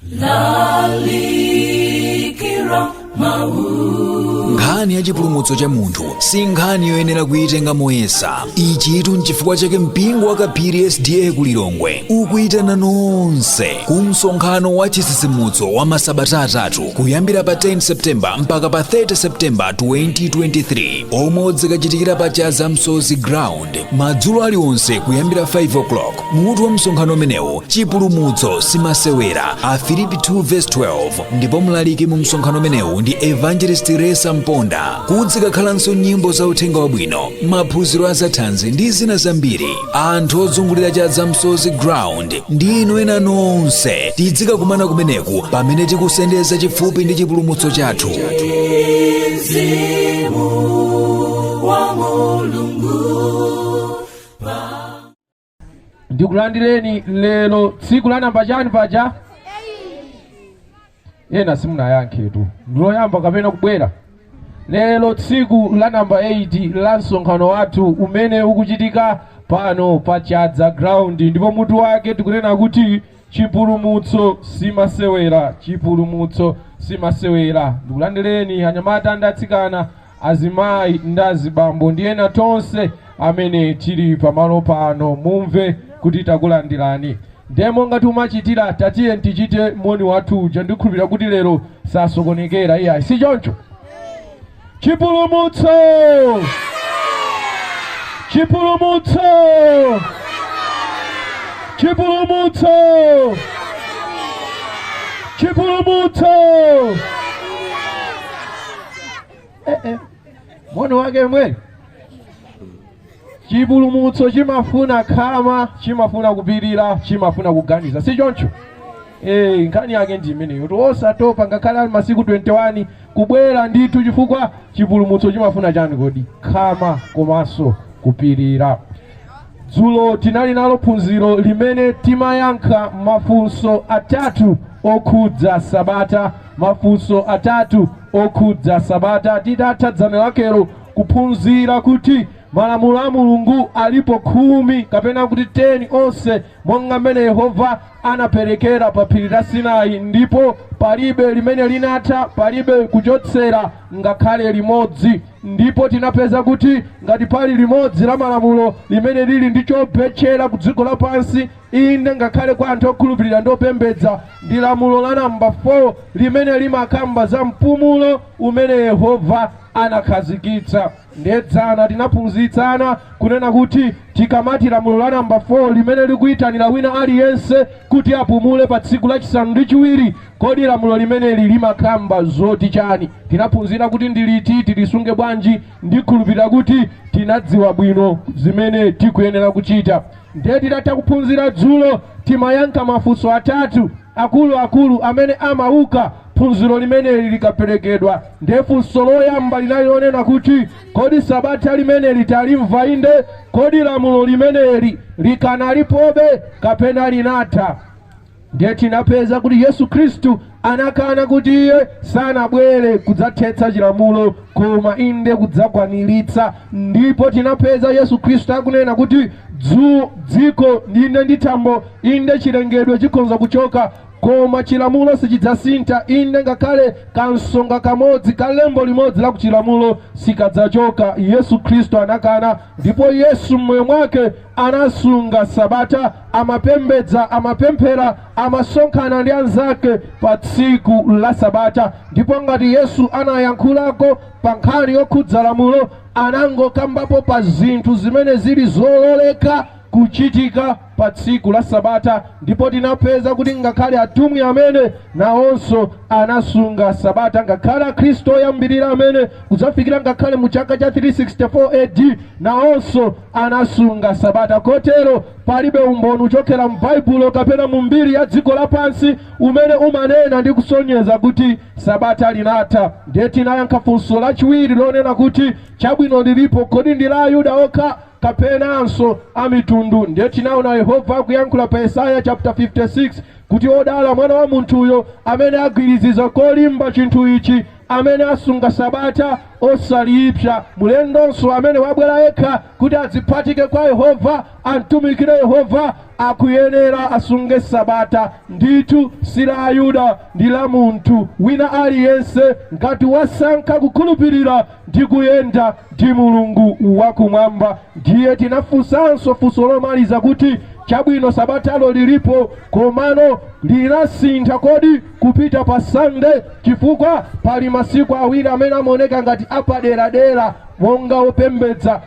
Lalikira nkhani ya chipulumutso cha munthu si nkhani yoyenera kuyitenga moyesa. Ichitu n'chifukwa chake mpingo wa Kaphiri SDA ku Lilongwe ukuyitana nonse ku msonkhano wa chisisimuso wa masabata atatu kuyambira pa 10 Septemba mpaka pa 30 Septemba 2023 omwe udzikachitikira pa Chazamsozi Ground madzulo aliwonse kuyambira 5 o'clock. Mutu wa msonkhano umenewu chipulumutso simasewera a Filipi 2:12 ndipo mlaliki mu msonkhano umenewu ndi Evangelist Resa Mponda. Kudzikakhalanso nyimbo za uthenga wabwino, maphunziro a zathanzi ndi zina zambiri. Anthu ozungulira Chazamsozi Ground ndi inu ena nonse tidzikakumana kumeneku pamene tikusendeza chifupi ndi chipulumutso chathu. Ndikulandireni lero tsiku la namba chani paja? Ena simuna yankhetu ndiloyamba kapena kubwera. Lero tsiku la namba 8 la msonkhano wathu umene ukuchitika pano pa Chaza Ground, ndipo mutu wake tikunena kuti chipulumutso simasewera, chipulumutso simasewera. Ndikulandireni anyamata ndi atsikana, azimayi ndi azibambo ndi ena tonse amene tili pamalo pano, mumve kuti takulandirani. Ndemo ngati umachitira tatiye tichite moni wathu uja, ndikhulupirira kuti lero sasokonekera iyayi, si choncho? Chipulumutso! Chipulumutso! Chipulumutso! Chipulumutso! Moni wake mwe? Chipulumutso chimafuna khama, chimafuna kupirira, chimafuna kuganiza, si choncho? Nkhani yake ndi imeneyo. Osatopa ngakhale ali masiku 21 kubwera ndithu, chifukwa chipulumutso chimafuna chani kodi? Khama komanso kupirira. Dzulo tinali nalo phunziro limene timayankha mafunso atatu okhudza sabata, mafunso atatu okhudza sabata. Titatha dzana lakero kuphunzira kuti malamulo a Mulungu alipo 10 kapena kuti 10 onse monga mmene Yehova anaperekera pa phiri la Sinai, ndipo palibe limene linatha, palibe kuchotsera ngakhale limodzi. Ndipo tinapeza kuti ngati pali limodzi la malamulo limene lili ndi chopetchera ku dziko lapansi, inde ngakhale kwa anthu okhulupirira ndi opembedza, ndi lamulo la namba 4 limene limakamba za mpumulo umene Yehova anakhazikitsa. Ndedzana tinaphunzitsana kunena kuti tikamati lamulo la namba 4 limene likuyitanira wina aliyense kuti apumule pa tsiku lachisanu ndi chiwiri, kodi lamulo limene limakamba zoti chani? Tinaphunzira kuti ndiliti, tilisunge bwanji. Ndikhulupirira kuti tinadziwa bwino zimene tikuyenera kuchita. Ndiye titatha kuphunzira dzulo timayankha mafunso atatu akuluakulu amene amauka phunziro limene likaperekedwa. Ndiye funso loyamba linalionena kuti kodi sabata limene litalimva inde, kodi lamulo limene likanalipobe kapena linatha? Ndiye tinapeza kuti Yesu Kristu anakana kuti iye sanabwere kudzathetsa chilamulo koma inde kudzakwaniritsa. Ndipo tinapeza Yesu Kristu akunena kuti dziko inde ndi thambo, inde chilengedwe chikonza kuchoka koma chilamulo sichidzasintha, inde ngakhale kansonga kamodzi, kalembo limodzi la kuchilamulo sikadzachoka. Yesu Kristu anakana, ndipo Yesu mmoyo mwake anasunga sabata, amapembedza, amapemphera, amasonkhana ndi anzake pa tsiku la sabata. Ndipo ngati Yesu anayankhulako pa nkhani yokhudza lamulo, anangokambapo pa zinthu zimene zili zololeka kuchitika pa tsiku la sabata. Ndipo tinapeza kuti ngakhale atumwi amene nawonso anasunga sabata, ngakhale Kristo oyambirira amene kudzafikira ngakhale mu chaka cha 364 AD nawonso anasunga sabata. Kotero palibe umboni uchokera m'Baibulo kapena mu mbiri ya dziko lapansi umene umanena ndi kusonyeza kuti sabata linatha. Ndiye tinayankha funso lachiwiri lonena kuti chabwino lilipo, kodi ndi la Ayuda okha kapenanso amitundu? Ndiye tinaona Yehova akuyankhula pa Yesaya chapter 56 kuti odala mwana wa munthuyo amene agwiriziza kolimba chinthu ichi, amene asunga sabata, osaliipsa. Mulendonso amene wabwera yekha kuti adziphatike kwa Yehova, antumikire Yehova, akuyenera asunge sabata. Ndithu si la Ayuda, ndi la munthu wina aliyense ngati wasankha kukhulupirira ndi kuyenda ndi Mulungu wakumwamba. Ndiye tinafunsanso funso lomaliza kuti chabwino sabatalo lilipo, komano linasintha kodi kupita pa Sunday? Chifukwa pali masiku awiri amene amaoneka ngati apaderadera, monga opembedza,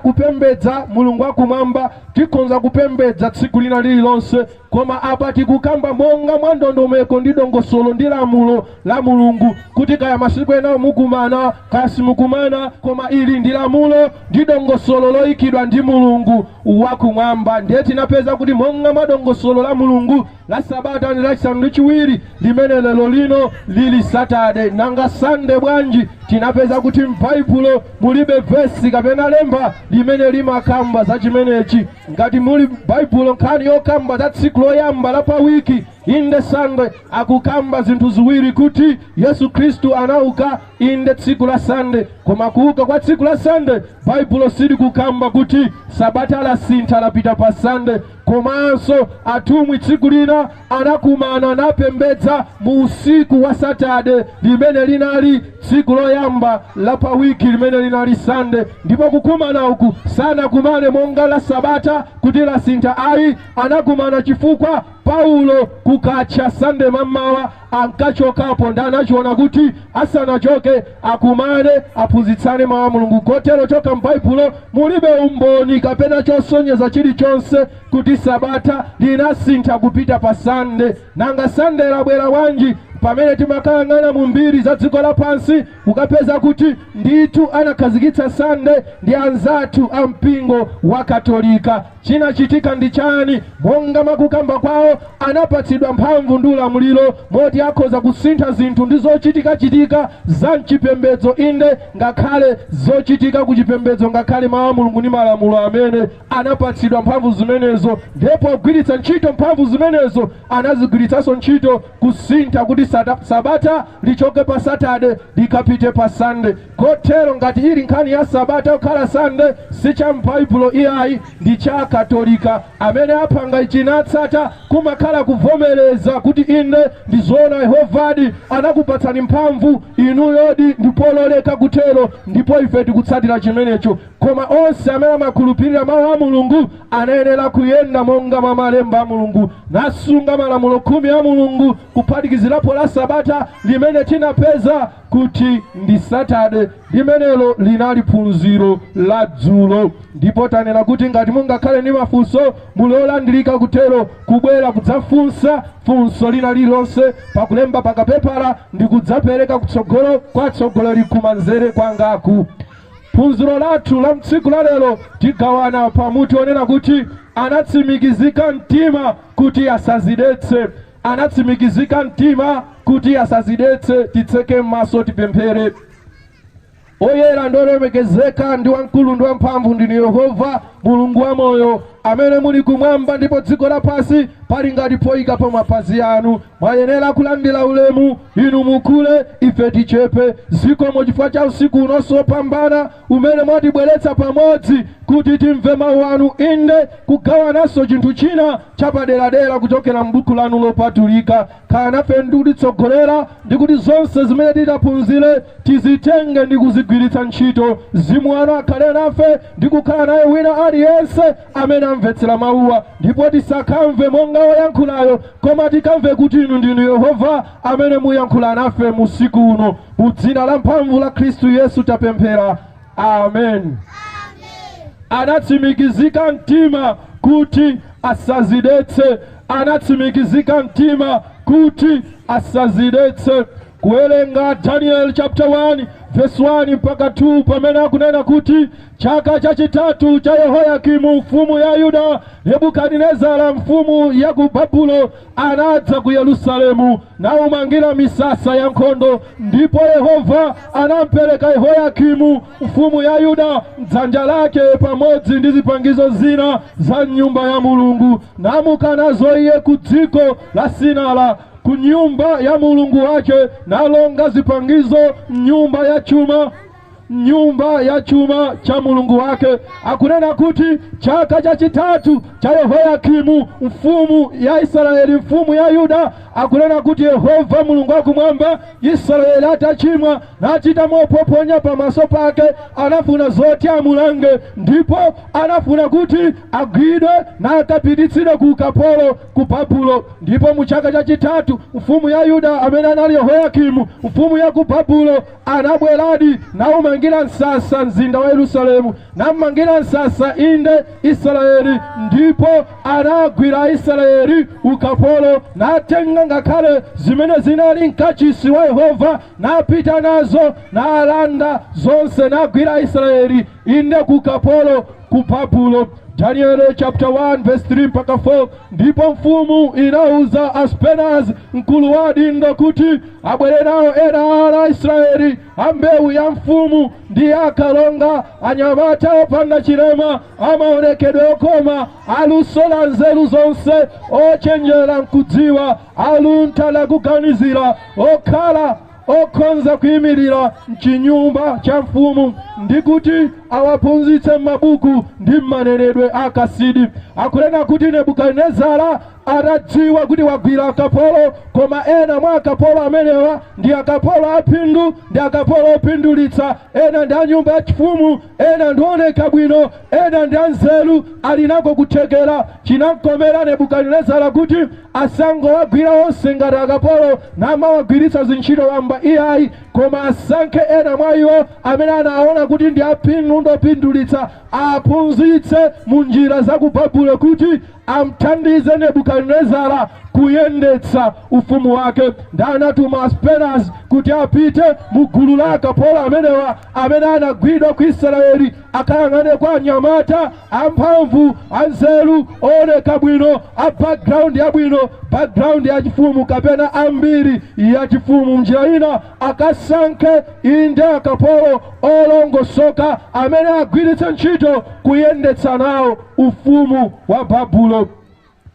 kupembedza Mulungu wakumwamba. Tikonza kupembedza tsiku lina lililonse, koma apa tikukamba monga mwa ndondomeko ndi dongosolo ndi lamulo la Mulungu, kuti kaya masiku ena mukumana kaya simukumana, koma ili ndi lamulo ndi dongosolo loyikidwa ndi Mulungu wakumwamba. Ndiye tinapeza kuti monga mwa dongosolo la Mulungu la sabata ndi lachisanu ndi chiwiri, limene lero lino lili Saturday. Nanga Sunday bwanji? Tinapeza kuti m'Baibulo mulibe vesi kapena lemba limene limakamba za chimenechi. Ngati muli Baibulo nkhani yokamba za tsiku loyamba la pa wiki, inde Sunday, akukamba zinthu ziwiri, kuti Yesu Kristu anauka inde tsiku la Sunday, koma kuuka kwa tsiku la Sunday Baibulo sili kukamba kuti sabata la sintha lapita pa Sunday. Komanso atumwi tsiku lina anakumana napembedza mu usiku wa Saturday, limene linali tsiku loyamba la pa wiki, limene linali Sunday. Ndipo kukumana uku sana kumane monga la sabata kuti la sintha ayi, anakumana chifukwa Paulo kukacha Sunday mamawa ankachokapo, ndanachiona kuti asanachoke akumane aphunzitsane mawu a Mulungu. Kotero choka m'Baibulo mulibe umboni kapena chosonyeza chilichonse kuti sabata linasintha kupita pa Sunday. Nanga Sunday labwera wanji? Pamene timakayang'ana mu mbiri za dziko lapansi, ukapeza kuti ndithu anakhazikitsa Sunday ndi anzathu a mpingo wa Katolika. Chinachitika ndi chani? Monga makukamba kwawo, anapatsidwa mphamvu ndi ulamuliro moti akhoza kusintha zinthu ndi zochitika za mchipembedzo, inde ngakhale zochitika kuchipembedzo, ngakhale mawu a Mulungu ndi malamulo amene anapatsidwa mphamvu zimenezo. Ndipo kugwiritsa ntchito mphamvu zimenezo anazigwiritsanso ntchito kusintha kuti sabata lichoke pa Saturday likapite pa Sunday. Kotero ngati ili nkhani ya sabata kukhala Sunday si cha m'Baibulo iyayi, ndi cha Katolika amene apanga chinatsata kumakhala kuvomereza kuti inde ndi zoona Yehovadi anakupatsani mphamvu inuyodi ndipo loleka kutero, ndipo ife tikutsatira chimenecho. Koma onse amene amakhulupirira mawu a Mulungu anayenera kuyenda monga mwa malemba a Mulungu, nasunga malamulo 10 a Mulungu, kuphatikizirapo la sabata limene tinapeza kuti ndi Saturday, limenelo linali phunziro la dzulo. Ndipo tanena kuti ngati mungakhale ndi mafunso mulolandilika kutero kubwera kudzafunsa funso lina lilonse pakulemba pakapepala ndi kudzapereka kutsogolo kwa tsogoleri kumanzere kwangaku. Phunziro lathu la mtsiku la lero tigawana pamuti onena kuti anatsimikizika mtima kuti asadzidetse. Anatsimikizika mtima kuti asadzidetse. Titseke maso tipemphere. Oyera ndolemekezeka ndi wamkulu ndi wamphamvu ndinu Yehova Mulungu wa moyo, amene muli kumwamba ndipo dziko lapansi pali ngati poyika pa mapazi anu. Mwayenera kulandira ulemu, inu mukule ife tichepe. Zikomo chifukwa cha usiku unonso wopambana umene mwatibweretsa pamodzi kuti timve mawu anu, inde kugawananso chinthu china chapaderadera kuchokera m'buku lanu lopatulika. Khala nafe ndi kutitsogolera ndi kuti zonse zimene titaphunzire tizitenge ndi kuzigwiritsa ntchito. Mzimu wanu akhale nafe ndi kukhala naye wina aliyense amene amvetsera mawuwa, ndipo tisakamve monga woyankhulayo, koma tikamve kuti inu ndinu Yehova amene muyankhula nafe musiku uno. Mu dzina la mphamvu la Khristu Yesu tapemphera, amen. Anatsimikizika mtima kuti asadzidetse. Anatsimikizika mtima kuti asadzidetse. Kuwerenga Daniel chapter 1 verse 1 mpaka 2, pamene akunena kuti chaka chachitatu cha Yehoyakimu mfumu ya Yuda, Nebukadinezara mfumu ya ku Babulo anadza ku Yerusalemu naumangira misasa ya nkhondo. Ndipo Yehova anampereka Yehoyakimu mfumu ya Yuda m'dzanja lake pamodzi ndi zipangizo zina za nyumba ya Mulungu, namukanazo iye ku dziko la Sinara. ku nyumba ya mulungu wake, nalonga zipangizo nyumba ya chuma cha mulungu wake. Akunena kuti chaka cha chitatu cha Yehoyakimu mfumu ya Israeli, mfumu ya Yuda, akunena kuti Yehova mulungu wakumwamba, Israeli atachimwa nachita mopoponya pamaso pake, anafuna zoti amulange, ndipo anafuna kuti agwidwe na akapititsidwe ku ukapolo ku Babulo. Ndipo mu chaka cha chitatu mfumu ya Yuda amene anali Yehoyakimu mfumu ya ku Babulo anabweradi na umangira nsasa mzinda wa Yerusalemu, na mangira nsasa inde Israeli, ndipo anagwira Israeli ukapolo natenga ngakale zimene zinali nkachisi wa Yehova, napita nazo na alanda zonse nagwira Israeli inde ku ukapolo ku Babulo. Daniel chapter 1 verse 3 mpaka 4. Ndipo mfumu inauza Aspenaz mkulu wa dindo kuti abwere nao ena ala Israeli ambewu ya mfumu, ndiye akalonga anyamata opanda chilema, amaonekedwe okoma, alusola nzeru zonse, ochenjera nkudziwa, aluntala kuganizira, okhala okonza kuyimirira mchinyumba cha mfumu, ndikuti awaphunzitse mabuku ndi manenedwe akasidi. Akunena kuti Nebukadinezara atadziwa kuti wagwira akapolo, koma ena mwa akapolo amenewa ndi akapolo apindu, ndi akapolo opindulitsa, ena ndi anyumba ya chifumu, ena ndi oneka bwino, ena ndi anzeru, alinako kuthekera. Chinamkomera Nebukadinezara kuti asangowagwira onse ngati akapolo namawagwiritsa zintchito wamba iyayi, koma asankhe ena mwa iwo amene anaona kuti ndi apindu ndopindulitsa, aphunzitse mu njira za ku Babulo kuti amthandize Nebukadinezara kuyendetsa ufumu wake. Ndanatuma Aspenaz kuti apite mu gulu la akapolo amenewa amene anagwidwa ku Israeli, akayang'ane kwa anyamata amphamvu, anzeru, oneka bwino, a background ya bwino, background ya chifumu kapena ambiri ya chifumu. Njira ina akasankhe inde akapolo olongosoka amene agwiritse ntchito kuyendetsa nawo ufumu wa Babulo.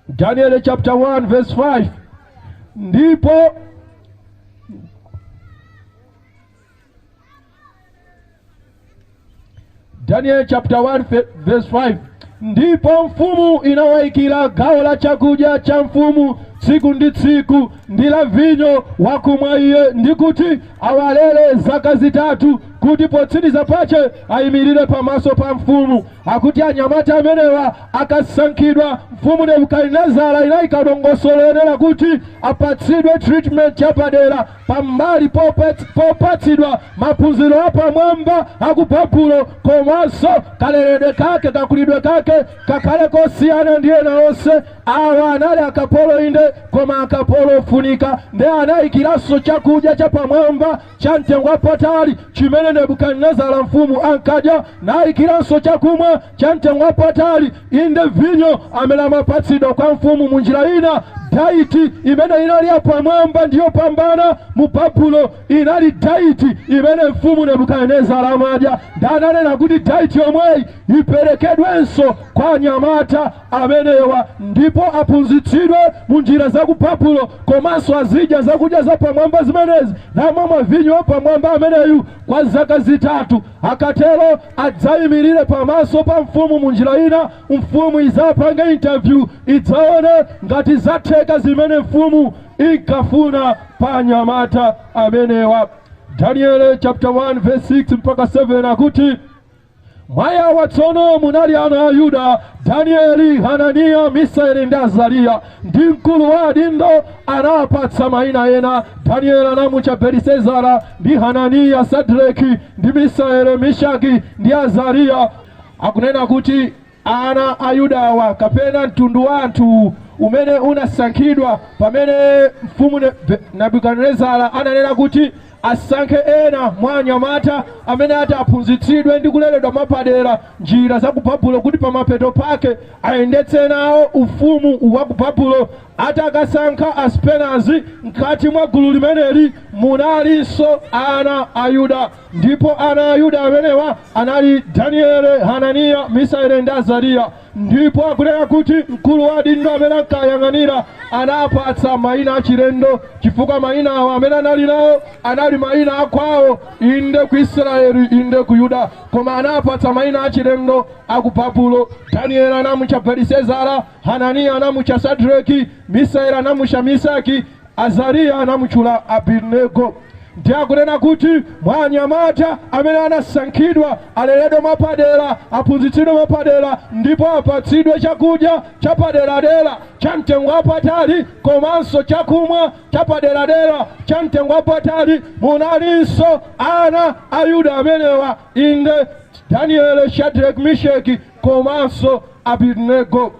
Daniel chapter 1 verse 5. Ndipo Daniel chapter 1 verse 5. Ndipo mfumu inawaikira gawo la chakudya cha mfumu tsiku ndi tsiku, ndi la vinyo wakumwa iye, ndikuti awalele zaka zitatu, kuti potsiriza pache ayimirire pamaso pa mfumu. Akuti anyamata amenewa akasankhidwa, mfumu Nebukadinezara inayika dongosolo yenera kuti apatsidwe treatment yapadera pambali popatsidwa maphunziro apamwamba aku Babulo, komanso kaleredwe kake kakulidwe kake kakale kosiyana ndi ena onse. Awa anali akapolo inde, koma akapolo ofunika. Ndi anayikiranso chakudya chapamwamba cha mtengo wapatali chimene Nebukadinezara mfumu ankadya, nayikiranso chakumwa cha mtengo wapatali inde vinyo amene amapatsidwa kwa mfumu. Munjira ina daiti imene inali yapamwamba ndiyo pambana mu Babulo, inali daiti imene mfumu Nebukadinezara amadya. Ndananena kuti daiti yomweyi iperekedwenso kwa anyamata amenewa, ndipo aphunzitsidwe mu njira za ku Babulo, komanso azidya zakudya za pamwamba zimenezi namamwa vinyo pamwamba ameneyu kwa zaka zitatu. Akatero adzayimirire pamaso pa mfumu. Munjira ina mfumu izapanga interview, idzaone ngati zatheka zimene mfumu ikafuna pa anyamata amenewa. Daniel chapter 1 verse 6 mpaka 7 akuti mwaya watsono munali ana a Yuda, Danieli, Hanania, Misaeli ndi Azariya, ndi mkulu wa dindo anapatsa mayina ena. Danieli anamutcha Belisezara, ndi Hanania, Sadreki, ndi Misaeli, Mishaki ndi Azariya. Akunena kuti ana a Yudawa kapena mtundu wa anthu umene unasankhidwa pamene mfumu Nebukadinezara ananena kuti asankhe ena mwa anyamata amene ati aphunzitsidwe ndi kuleredwa mapadera njira za ku Babulo, kuti pamapeto pake ayendetse nawo ufumu wa ku Babulo. Ati akasankha Aspenazi, mkati mwa gulu limeneli munalinso ana a Yuda, ndipo ana a Yuda amenewa anali Danieli, Hanania, Misaeli ndi Azariya. ndipo akunena kuti mkulu wa dindo amene ankayang'anira anapatsa mayina achilendo, chifukwa mayina awo amene anali nawo anali mayina akwawo, inde ku Israeli inde ku Yuda, koma anapatsa mayina achilendo aku Babulo. Danieli anamutcha Belisezara, Hananiya anamutcha Sadraki, Misaeli anamutcha Misaki, Azariya anamutchula Abednego. Ndi akunena kuti mwanyamata amene anasankhidwa aleredwe mwapadera, aphunzitsidwe mwapadera, ndipo apatsidwe chakudya chapaderadera cha mtengo wapatali, komanso chakumwa chapaderadera cha mtengo wapatali. Munalinso ana a Yuda amenewa, inde Danieli, Shadraki, Meshaki komanso Abednego.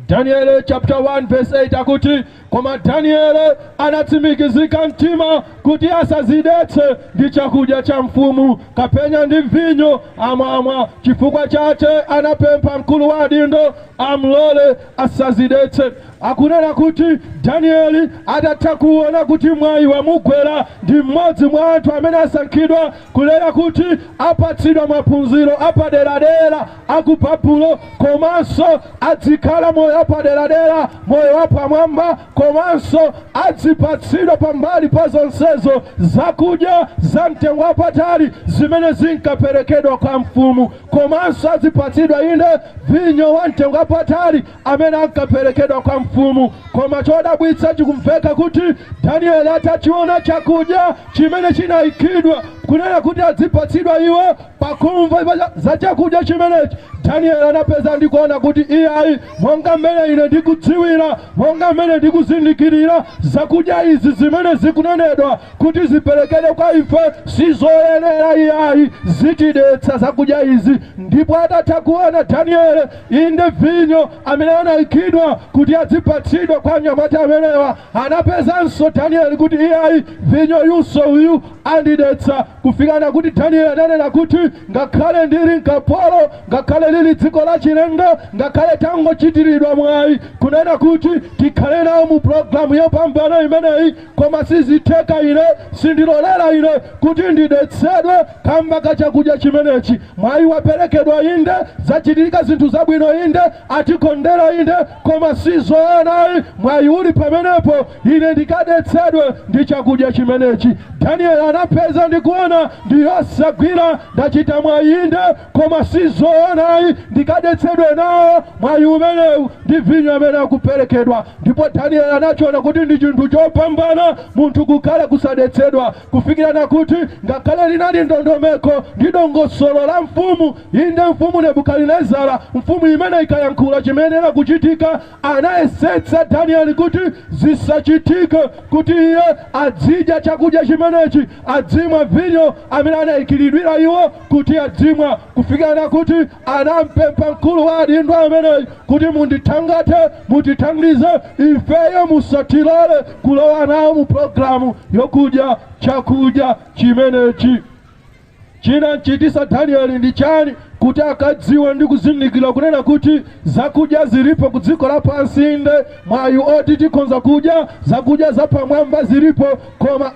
Daniel chapter 1 verse 8 akuti, koma Daniel anatsimikizika mtima kuti asadzidetse ndi chakudya cha mfumu kapenya ndi vinyo amamwa. Chifukwa chake anapempha mkulu wa dindo amlole asadzidetse. Akunena kuti Danieli atatha kuona kuti mwayi wamugwera ndi mmodzi mwa anthu amene asankhidwa kulera kuti apatsidwa maphunziro apaderadera aku Babulo, komanso adzikhala moyo apaderadera, moyo wapamwamba, komanso adzipatsidwa pambali pa zonsezo zakudya za mtengo wapatali zimene zinkaperekedwa kwa mfumu, komanso adzipatsidwa inde vinyo wa mtengo wapatali amene ankaperekedwa kwa mfumu. Koma chodabwitsa chikumveka kuti Danieli atachiona chakudya chimene chinayikidwa kunena kuti adzipatsidwa iwo pakumva za chakudya chimenechi, Danieli anapeza ndikuona kuti iyayi, monga mmene ine ndikudziwira, monga mmene ndikuzindikirira, zakudya izi zimene zikunenedwa kuti ziperekedwe kwa ife sizoyenera iyayi, zitidetsa zakudya izi. Ndipo atatha kuona Danieli inde vinyo amene anayikidwa kuti adzipatsidwa kwa anyamata amenewa, anapezanso Danieli kuti iyayi, vinyo yunso uyu andidetsa, kufikana kuti Danieli ananena kuti ngakhale ndili mkapolo, ngakhale lili dziko la chilendo, ngakhale tangochitiridwa mwayi kunena kuti tikhale nawo mu programu yopambana imeneyi, koma sizitheka ine, sindilolera ine kuti ndidetsedwe kamba ka chakudya chimenechi. Mwayi waperekedwa inde, zachitika zinthu zabwino inde, atikondera inde, koma sizoyenayi mwayi uli pamenepo ine ndikadetsedwe ndi chakudya chimenechi. Danieli anapeza ndikuona ndiyosagwira ndachita mwayi inde, koma sizoyenayi ndikadetsedwe nawo mwayi umenewu ndi vinyo amene akuperekedwa. Ndipo Danieli anachiona kuti ndi chinthu chopambana munthu kukhala kusadetsedwa, kufikira na kuti ngakhale linali ndondomeko ndi dongosolo la mfumu, inde mfumu Nebukadinezara, mfumu imene ikayankhula chimenera kuchitika, anayesetsa Danieli kuti zisachitike, kuti iye adzidya chakudya chimenechi, adzimwa vinyo amene anayikiridwira iwo kuti adzimwa, kufikira na kuti anampempha mkulu wa dindo ameneyi kuti mundithangate, mutithandize ifeyo musatilole kulowa nawo mu programu yokudya chakudya chimenechi. China nchitisa Danieli ndi chani? Kuti akadziwa ndi kuzindikira kunena kuti zakudya zilipo ku dziko lapansi inde, mwayi oti tikhonza kudya zakudya zapamwamba zilipo, koma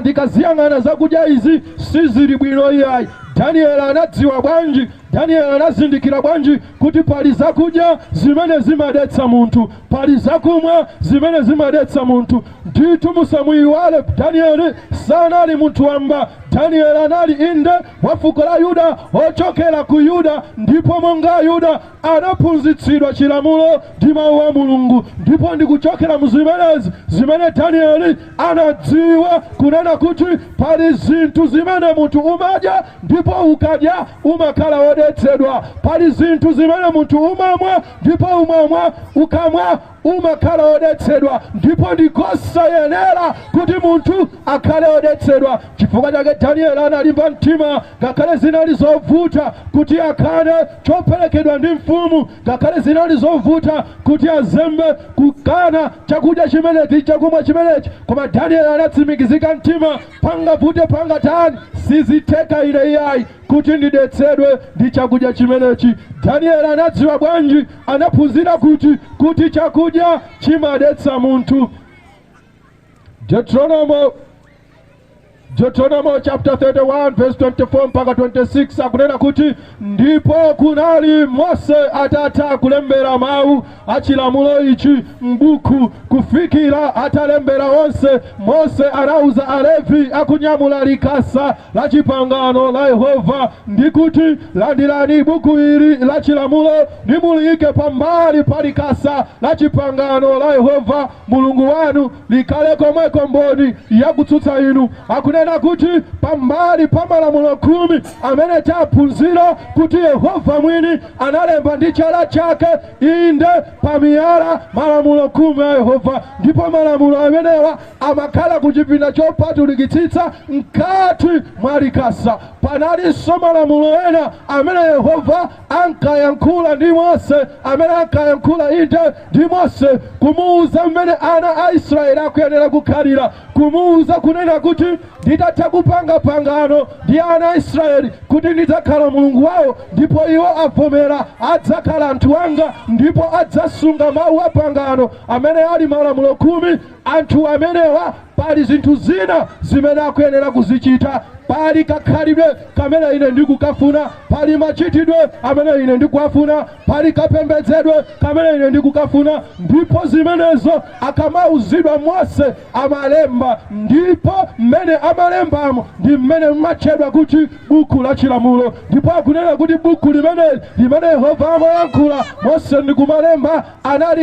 ndikaziyang'ana zakudya izi sizili bwino iyayi. Danieli anadziwa bwanji, Danieli anazindikira bwanji kuti pali zakudya zimene zimadetsa munthu, pali zakumwa zimene zimadetsa munthu. Ndithu musamuyiwale, Danieli sanali munthu wamba. Danieli anali inde wa fuko la Yuda, ochokera ku Yuda, ndipo monga Yuda anaphunzitsidwa chilamulo ndi mawu a Mulungu. Ndipo ndikuchokera mu zimenezi zimene Danieli anadziwa kunena kuti pali zinthu zimene munthu umadya ndipo ukadya umakhala wodetsedwa, pali zinthu zimene munthu umamwa ndipo umamwa ukamwa umakhala wodetsedwa, ndipo ndikosayenera kuti munthu akhale wodetsedwa. Chifukwa chake Danieli analimba mtima, ngakhale zinali zovuta kuti akhale choperekedwa ndi mfumu, ngakhale zinali zovuta kuti azembe kukana chakudya chimenechi, chakumwa chimenechi, koma Danieli anatsimikizika mtima, pangavute pangatani, sizitheka ine iyayi kuti ndidetsedwe ndi chakudya chimenechi. Danieli anadziwa bwanji, anaphunzira kuti chakudya Deuteronomy chapter 31 verse 24 mpaka 26 akunena kuti ndipo kunali Mose atata kulembera mawu achilamulo ichi mbuku kufikira atalembera onse. Mose arauza Alevi akunyamula likasa la chipangano la Yehova ndikuti landirani buku ili la chilamulo nimulike pambali palikasa la chipangano la Yehova mulungu wanu likale komweko mboni ya kutsutsa inu. Akunena kuti pambali pa malamulo 10 amene taphunzira kuti Yehova mwini analemba ndi chala chake inde pamiyala malamulo 10 ya Yehova. Ndipo malamulo amenewa amakhala kuchipinda chopatulikitsitsa mkati mwa likasa. Panalinso malamulo ena amene Yehova ankayankhula ndi Mose, amene ankayankhula inde ndi Mose kumuuza mmene ana a Israeli akuyenera kukhalira, kumuuza kunena kuti nditatha kupanga pangano ndi ana a Israeli kuti ndidzakhala mulungu wawo ndipo iwo avomera adzakhala anthu anga ndipo adzasunga mawu a pangano amene ali malamulo 10. Anthu amenewa pali zinthu zina zimene akuyenera kuzichita. Pali kakhalidwe kamene ine ndikukafuna, pali machitidwe amene ine ndikuafuna, pali kapembedzedwe kamene ine ndikukafuna. Ndipo zimenezo akamauzidwa Mose amalemba, ndipo mmene amalembamo ndi mmene mmatchedwa kuti buku la chilamulo. Ndipo akunena kuti buku limene Yehova amayankhula Mose ndikumalemba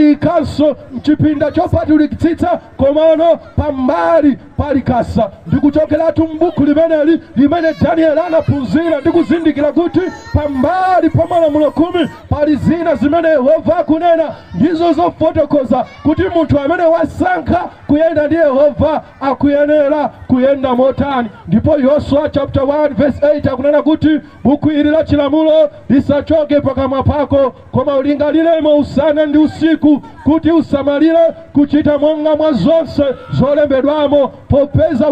analiyikanso mchipinda chopatulikitsitsa komano pambali palikasa. Ndikuchokeratu mbuku limene Daniel anaphunzira ndikuzindikira kuti pambali pa malamulo 10 pali zina zimene Yehova akunena ndizo zofotokoza kuti munthu amene wasankha kuyenda ndi Yehova akuyenera kuyenda motani. Ndipo Yosua chapter 1 verse 8 akunena kuti buku ili la chilamulo lisachoke pakamwa pako, koma ulingaliremo usana ndi usiku kuti usamalire kuchita monga mwa zonse zolembedwamo, popeza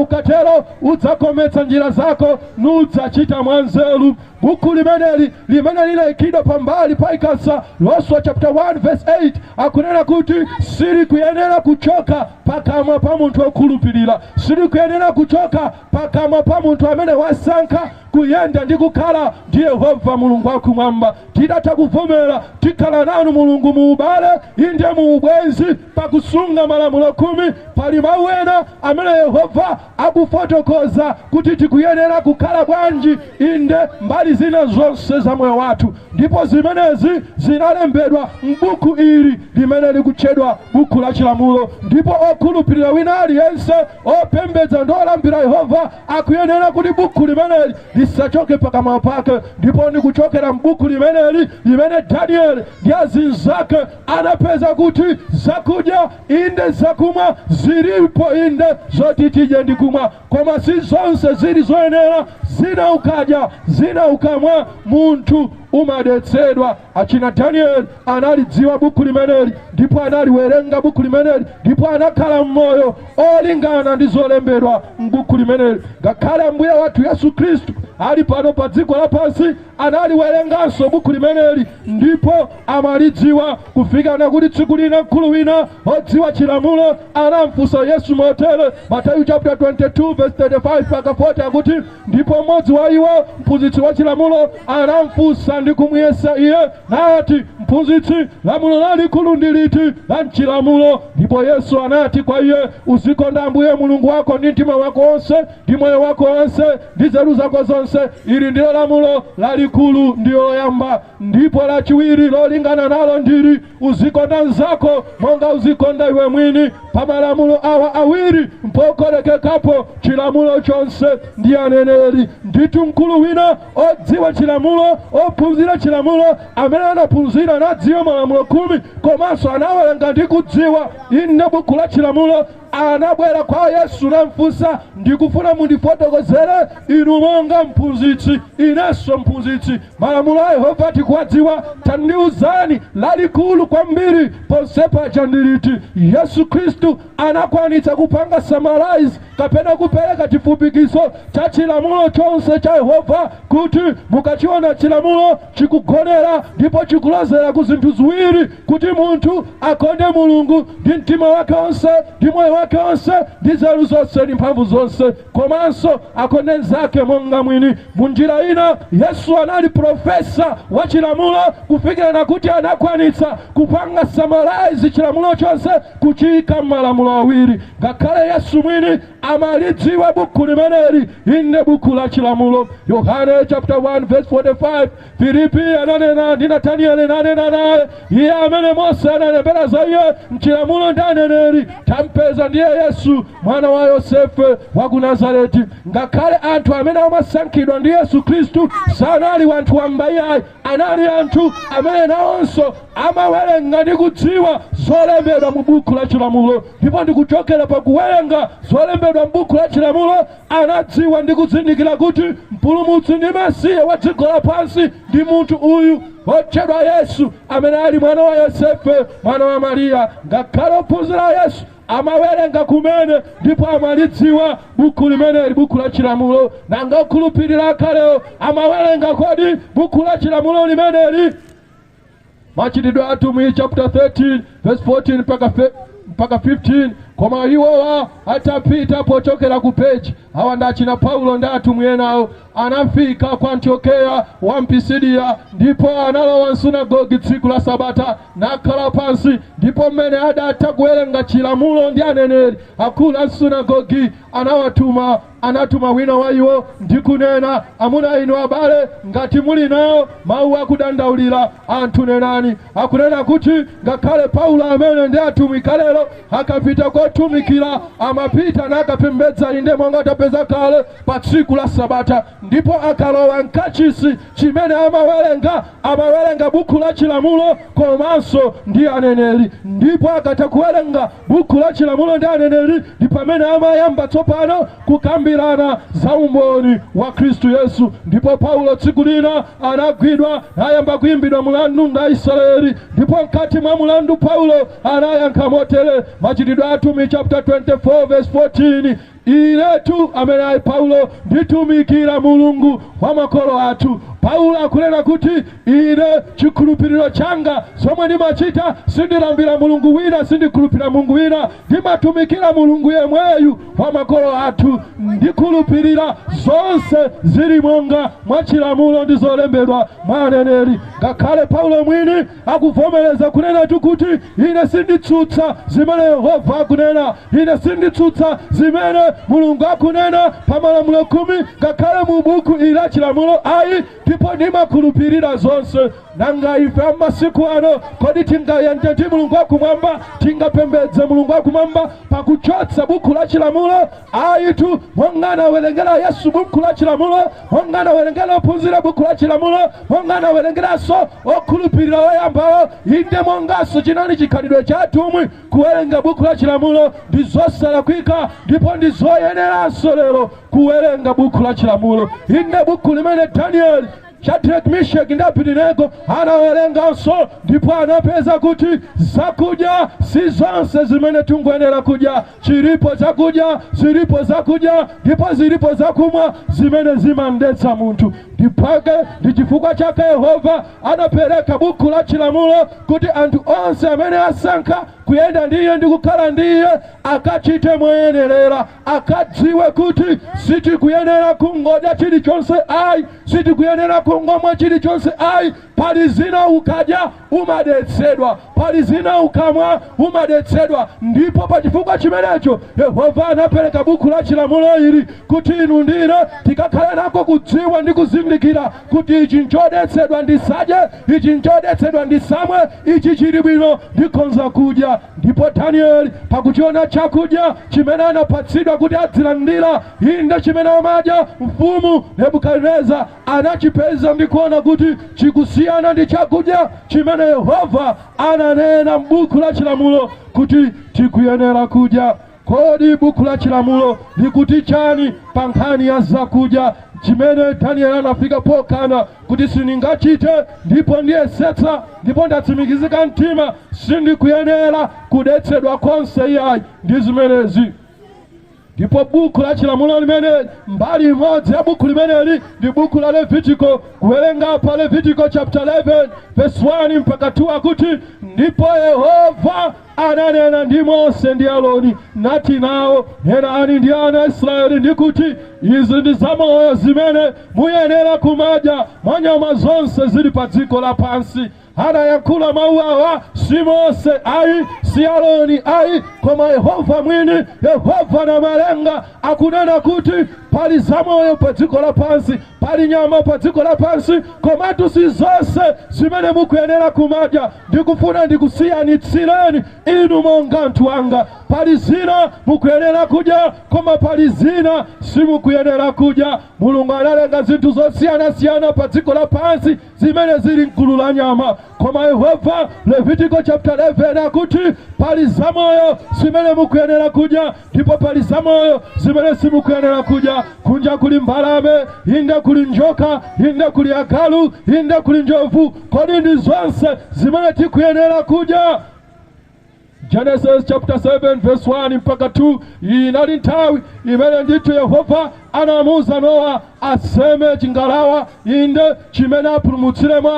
udzakometsa njira zako nudzachita mwanzeru. Buku limene lilayikidwa pambali paikasa Yosua chapter 1 verse 8 akunena kuti siri kuyenera kuchoka pakamwa pa munthu okhulupirira, siri kuyenera kuchoka pakamwa pa munthu amene wasankha kuyenda ndi kukhala ndi Yehova mulungu wakumwamba. Tidatha kuvomera tikhala nanu mulungu mu ubale inde mu ubwenzi pakusunga malamulo 10. Pali mawu ena amene Yehova akufotokoza kuti tikuyenera kukhala bwanji inde mbali zina zonse za moyo wathu, ndipo zimenezi zinalembedwa mbuku ili limene likutchedwa buku la chilamulo. Ndipo okhulupirira wina aliyense opembedza ndolambira Yehova akuyenera kuti buku limeneli lisachoke pakamwa pake. Ndipo ndikuchokera mbuku limene Daniel ndi azinzake anapeza kuti zakudya inde zakumwa zilipo inde zoti tidye ndi kumwa, koma si zonse zili zoyenera. Zina ukadya zina ukamwa munthu umadetsedwa. Achina Daniel analidziwa buku limeneli ndipo analiwerenga buku limeneli ndipo anakhala mmoyo olingana ndi zolembedwa mbuku limeneli. Ngakhale Ambuye wathu Yesu Kristu ali pano pa dziko lapansi analiwerenganso buku limeneli ndipo amalidziwa kufika nakuti tsiku lina mkulu wina odziwa chilamulo anamfunsa Yesu motere. Matthew chapter 22 verse 35 mpaka 40 akuti ndipo mmodzi wa iwo mphunzitsi wa chilamulo anamfunsa ndi kumuyesa iye nati, mphunzitsi, lamulo lalikulu ndi liti la chilamulo? Ndipo Yesu anati kwa iye, uzikonda Ambuye Mulungu wako ndi mtima wako wonse ndi moyo wako wonse ndi nzeru zako zonse. Ili ndilo lamulo lalikulu ndiyo loyamba. Ndipo lachiwiri lolingana nalo ndili, uzikonda nzako monga uzikonda iwe mwini. Pa malamulo awa awiri mpokolekekapo chilamulo chonse. Ndi aneneri nditu mkulu wina odziwa chilamulo ophunzira chilamulo amene anaphunzira nadziwa malamulo 10 komanso anawerenga ndi kudziwa inde buku la chilamulo. Anabwera kwa Yesu namfunsa, ndikufuna mundifotokozere inu monga mphunzitsi, inenso mphunzitsi, malamulo a Yehova tikuwadziwa, tandiuzani lalikulu kwambiri ponsepa chandiliti. Yesu Kristu anakwanitsa kupanga summarize kapena kupereka chifupikiso cha chilamulo chonse cha Yehova kuti mukachiona chilamulo chikugonera ndipo chikulozera ku zinthu ziwiri: kuti munthu akonde Mulungu ndi mtima wake wonse ndi moyo ake onse ndi nzeru zonse ndi mphamvu zonse, komanso akonde nzake monga mwini. Munjira ina Yesu anali profesa wa chilamulo kufikira nakuti anakwanitsa kupanga summarize chilamulo chonse kuchika malamulo awiri. Ngakhale Yesu mwini amalidziwa buku limeneli inde buku la chilamulo. Yohane chapter 1 verse 45, Filipi ananena ndi Natanieli ananena naye, iye amene Mose analembera za iye mchilamulo ndi aneneri tampeza ndiye Yesu mwana wa Yosefe wa ku Nazareti. Ngakhale anthu amene amasankhidwa ndi Yesu Kristu sanali wanthu wambayayi, anali anthu amene nawonso amawerenga ndi kudziwa zolembedwa mu buku la chilamulo, ndipo ndikuchokera pa kuwerenga zolembedwa mu buku la chilamulo anadziwa ndi kuzindikira kuti mpulumutsi ndi Mesiya wa dziko lapansi ndi munthu uyu wotchedwa Yesu amene ali mwana wa Yosefe mwana wa Mariya. Ngakhale ophunzira Yesu amawerenga kumene ndipo amalidziwa buku limeneli buku la chilamulo, nanga okhulupirira akaleo amawerenga kodi buku la chilamulo limeneli? Machitidwe atumwi chapter 13 verse 14 mpaka 15, koma iwowa atapita pochokera ku peji awa ndachina Paulo ndi atumwi enawo anafika kwa Antiokeya wa Mpisidia, ndipo analowa msunagogi tsiku la Sabata nakhala pansi. Ndipo mmene adatha kuwerenga chilamulo ndi aneneri, akulu a msunagogi anatuma wina wa iwo ndi kunena, amuna inu abale, ngati muli nawo mawu akudandaulira anthu nenani. Akunena kuti ngakhale Paulo amene ndi atumwi kalelo akapita kotumikira amapita nakapembedza inde monga tapeza kale pa tsiku la Sabata, ndipo akalowa mkachisi chimene amawerenga buku la chilamulo komanso ndi aneneri. Ndipo akatha kuwerenga buku la chilamulo ndi aneneri ndi pamene amayamba tsopano kukambirana za umboni wa Kristu Yesu. Ndipo Paulo tsiku lina anagwidwa nayamba kuimbidwa mulandu ndi Aisraeli, ndipo mkati mwa mulandu Paulo anayankha motere. Machitidwe atumwi chapter 24 verse 14, inetu amene ali Paulo nditumikira Mulungu wa makolo athu. Paulo akunena kuti ine chikhulupiriro changa zomwe ndimachita sindilambira mulungu wina, sindikhulupirira mulungu wina, ndimatumikira Mulungu yemweyu wa makolo athu, ndikhulupirira zonse zili monga mwa chilamulo ndi zolembedwa mwa aneneri. Ngakhale Paulo mwini akuvomereza kunena kuti ine sinditsutsa zimene Yehova akunena, ine sinditsutsa zimene Mulungu akunena pa malamulo 10 ngakhale mu buku ila chilamulo ayi, ndipo ndimakhulupirira zonse. Nanga ife amasiku ano kodi tingayende ndi Mulungu wakumwamba, tingapembedze Mulungu wakumwamba pakuchotsa buku la chilamulo? Ayitu mongana welengera Yesu buku la chilamulo, mongana welengera ophunzira buku la chilamulo, mongana welengeraso okhulupirira oyambawo inde mongaso chinali chikhalidwe cha atumwi kuwerenga buku la chilamulo ndi zosalakwika, ndipo ndi zoyeneranso lero kuwerenga buku la chilamulo. Inde buku limene Danieli, Shadrach, Meshaki ndi Abednego anawerenganso, ndipo anapeza kuti zakudya si zonse zimene tungoyenera kudya. Chilipo zakudya, zilipo zakudya, ndipo zilipo zakumwa zimene zimandetsa munthu. Ndipake ndi chifukwa chake Yehova anapereka buku la chilamulo kuti anthu onse amene asankha kuyenda ndiye ndi kukhala ndiye akachite moyenerera, akadziwe kuti sitikuyenera kungodya chilichonse ayi, sitikuyenera kungomwa chilichonse ayi. Pali zina ukadya umadetsedwa, pali zina ukamwa umadetsedwa. Ndipo pa chifukwa chimenecho Yehova anapereka buku la chilamulo ili kuti inu ndine tikakhala nako kudziwa ndi kuzindikira kuti ichi nchodetsedwa ndisadye, ichi nchodetsedwa ndisamwe, ichi chili bwino ndikonza kudya. Ndipo Danieli pakuchiona chakudya chimene anapatsidwa kuti adzilandira inde chimene amadya, mfumu Nebukadneza anachipeza ndi kuona kuti chikusiyana ndi chakudya chimene Yehova ananena m'buku la chilamulo kuti tikuyenera kudya. Kodi buku la chilamulo likuti chani pa nkhani ya zakudya chimene Danieli anafika pokana kuti sindingachite, ndipo ndiyesetsa, ndipo ndatsimikizika mtima sindikuyenera kudetsedwa konse iyayi ndi zimenezi. ndipo buku la chilamulo limene mbali imodzi ya buku limeneli ndi buku la Levitiko. Kuwerenga pa Levitiko chapter 11 verse 1 mpaka 2 akuti, ndipo Yehova ananena ndi Mose ndi Aroni nati nawo, nenani ndi ana Israeli ndikuti, izi ndi zamoyo zimene muyenera kumadya mwa nyama zonse zili pa dziko lapansi. Anayankhula mawu awa si Mose ayi, si Aroni ayi, koma Yehova mwini. Yehova na malenga akunena kuti pali zamoyo pa dziko lapansi, pali nyama pa dziko lapansi, komatu si zonse zimene mukuyenera kumadya. Ndikufuna ndikusiyanitsireni inu monga anthu anga. Pali zina mukuyenera kudya, koma pali zina simukuyenera kudya. Mulungu analenga zinthu zosiyana-siyana pa dziko lapansi zimene zili mgulu la nyama, koma Yehova Levitiko chapter 11 akuti pali zamoyo zimene mukuyenera kudya, ndipo pali zamoyo zimene simukuyenera kudya. Kunja kuli mbalame, inde kuli njoka, inde kuli agalu, inde kuli njovu, kodi ndi zonse zimene tikuyenera kudya. Genesis chapter 7 verse 1 mpaka 2. Inali nthawi imene ndithu Yehova anamuza Nowa aseme chingalawa inde chimene apulumutsiremo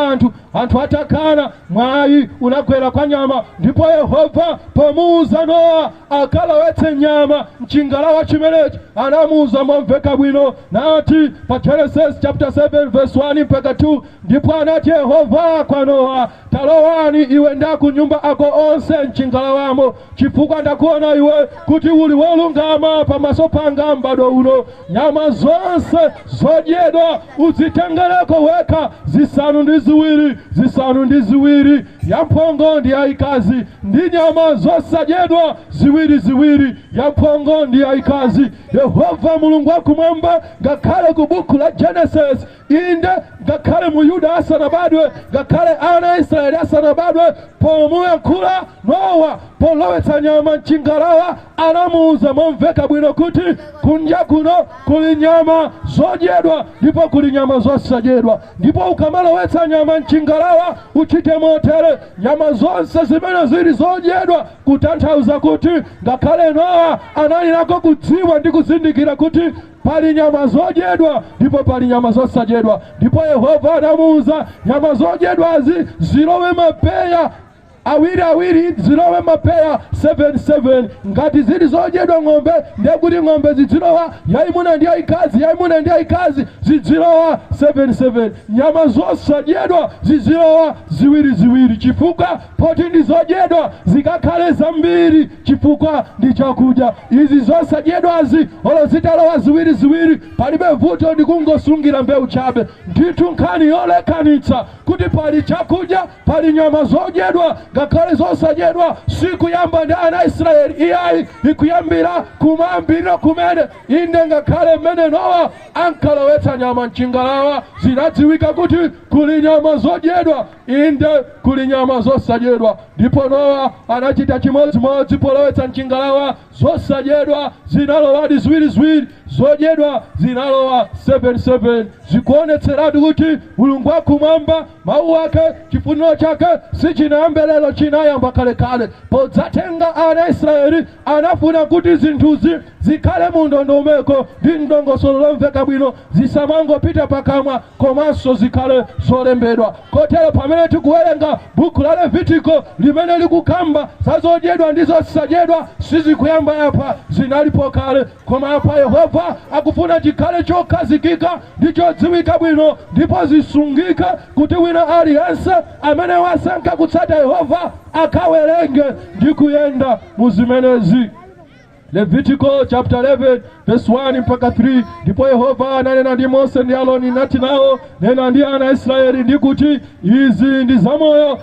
anthu atakana mwayi unagwera kwa nyama. Ndipo Yehova pomuza Nowa akalowetse nyama mchingalawa chimenechi anamuza momveka bwino nati pa Genesis chapter 7 verse 1 mpaka 2, ndipo anati Yehova kwa Nowa, talowani iwe ndaku nyumba ako onse mchingalawamo, chifukwa ndakuona iwe kuti uli wolungama pamaso panga m'bado uno. Nyama zonse zodyedwa uzitengereko weka, zisanu ndi ziwiri, yamphongo ndi yayikazi, ndi nyama zosadyedwa ziwiri, yamphongo ndi yayikazi. Yehova Mulungu wakumwamba ngakhale ku buku la Genesis inde ngakhale mu Yuda asanabadwe, ngakhale ana Israeli asanabadwe, pomuyankhula Nowa polowetsa nyama mchingalawa anamuza momveka bwino kuti kunja kuno kuli nyama zodyedwa ndipo kuli nyama zosadyedwa. Ndipo ukamalowetsa nyama mchingalawa uchite motere, nyama zonse zimene zili zodyedwa, kutanthauza kuti ngakhale Nowa anali nako kudziwa ndi kuzindikira kuti pali nyama zodyedwa ndipo pali nyama zosadyedwa. Ndipo Yehova anamuza nyama zodyedwazi zilowe mapeya awiri, zilowe mapeya 7 ngati zili zodyedwa ng'ombe, ndekuti ng'ombe zidzilowa yayimuna ndi yayikazi zidzilowa 7. Nyama zosadyedwa zidzilowa ziwiri, chifukwa poti ndi zodyedwa zikakhale zambiri chifukwa ndi chakudya. Izi zosadyedwazi olo zitalowa ziwiri, palibe vuto ndikungosungira mbewu chabe. Ndithu nkhani yolekanitsa kuti pali chakudya, pali nyama zodyedwa, ngakhale zosadyedwa. Sikuyamba ndi ana Israeli iyayi, ikuyambira kumambira kumene inde ngakhale mmene Nowa ankalowetsa nyama mchingalawa zinadziwika kuti kuli nyama zodyedwa inde kuli nyama zosadyedwa. Ndipo Nowa anachita chimodzimodzi polowetsa mchingalawa, zosadyedwa zinalowadi ziwiri, zodyedwa zinalowa 7. Zikuonetseratu kuti Mulungu wakumwamba mawu ake chifuniro chake sichinayambe lero, chinayamba kalekale. Podzatenga ana Israeli anafuna kuti zinthuzi zikhale mu ndondomeko ndi ndongosolo lomveka bwino, zisamangopita pakamwa, komanso zikhale zolembedwa. Kotero pamene tikuwerenga buku la Levitiko limene likukamba za zodyedwa ndi zosadyedwa, sizikuyamba yapa, zinalipo kale, koma apa Yehova akufuna chikhale chokhazikika ndi chodziwika bwino, ndipo zisungika kuti wina aliyense amene wasankha kutsata Yehova akawerenge ndi kuyenda mu zimenezi. Levitiko chapter 11 verse 1 mpaka 3. Ndipo Yehova ananena ndi Mose ndi Aroni nati nawo, nena ndi ana Israeli ndikuti, izi ndi zamoyo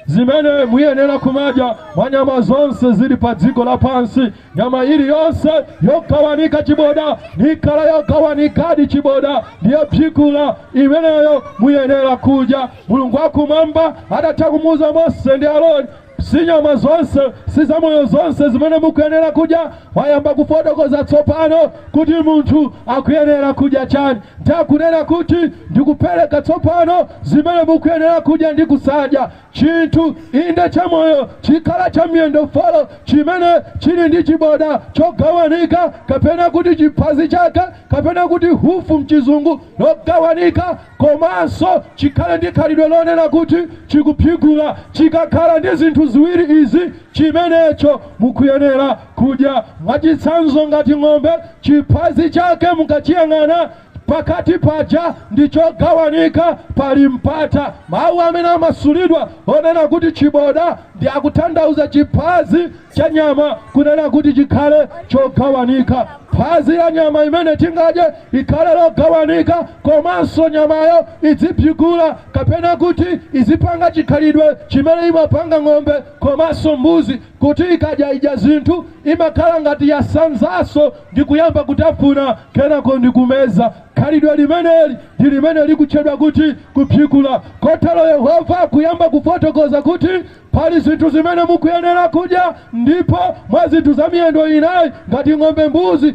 zimene muyenera kumadya mwa nyama zonse zili pa dziko lapansi. Nyama iliyonse yogawanika chiboda nikhala yogawanikadi chiboda ndiyo phikula imeneyo muyenera kudya. Mulungu wakumwamba adatha kumuza Mose ndi Aroni, si nyama zonse, si zamoyo zonse zimene mukuyenera kudya. Wayamba kufotokoza tsopano kuti munthu akuyenera kudya chani. takunena kuti ndikupereka tsopano zimene mukuyenera kudya ndi kusadya. Chinthu inde cha moyo chikhala cha miyendo folo chimene chili ndi chiboda chogawanika, kapena kuti chiphazi chake, kapena kuti hufu mchizungu logawanika, komanso chikhale ndi khalidwe lonena kuti chikuphikula. Chikakhala ndi zinthu ziwiri izi, chimenecho mukuyenera kudya. Mwachitsanzo ngati ng'ombe, chiphazi chake mukachiyang'ana pakati paja ndicho gawanika pali mpata. Mawu amene amasulidwa onena kuti chiboda ndi akutanthauza chiphazi cha nyama kunena kuti chikhale chogawanika. Phazi la nyama imene tingadye ikhale logawanika, komanso nyamayo iziphikula, kapena kuti izipanga chikhalidwe chimene imapanga ng'ombe komanso mbuzi, kuti ikadya idya zinthu imakhala ngati yasanzaso ndi kuyamba kutafuna kenako ndi kumeza. Khalidwe limeneli ndi limene likutchedwa kuti kuphikula. Kotero Yehova akuyamba kufotokoza kuti pali zinthu zimene mukuyenera kudya, ndipo mwa zinthu za miyendo inayi ngati ng'ombe, mbuzi,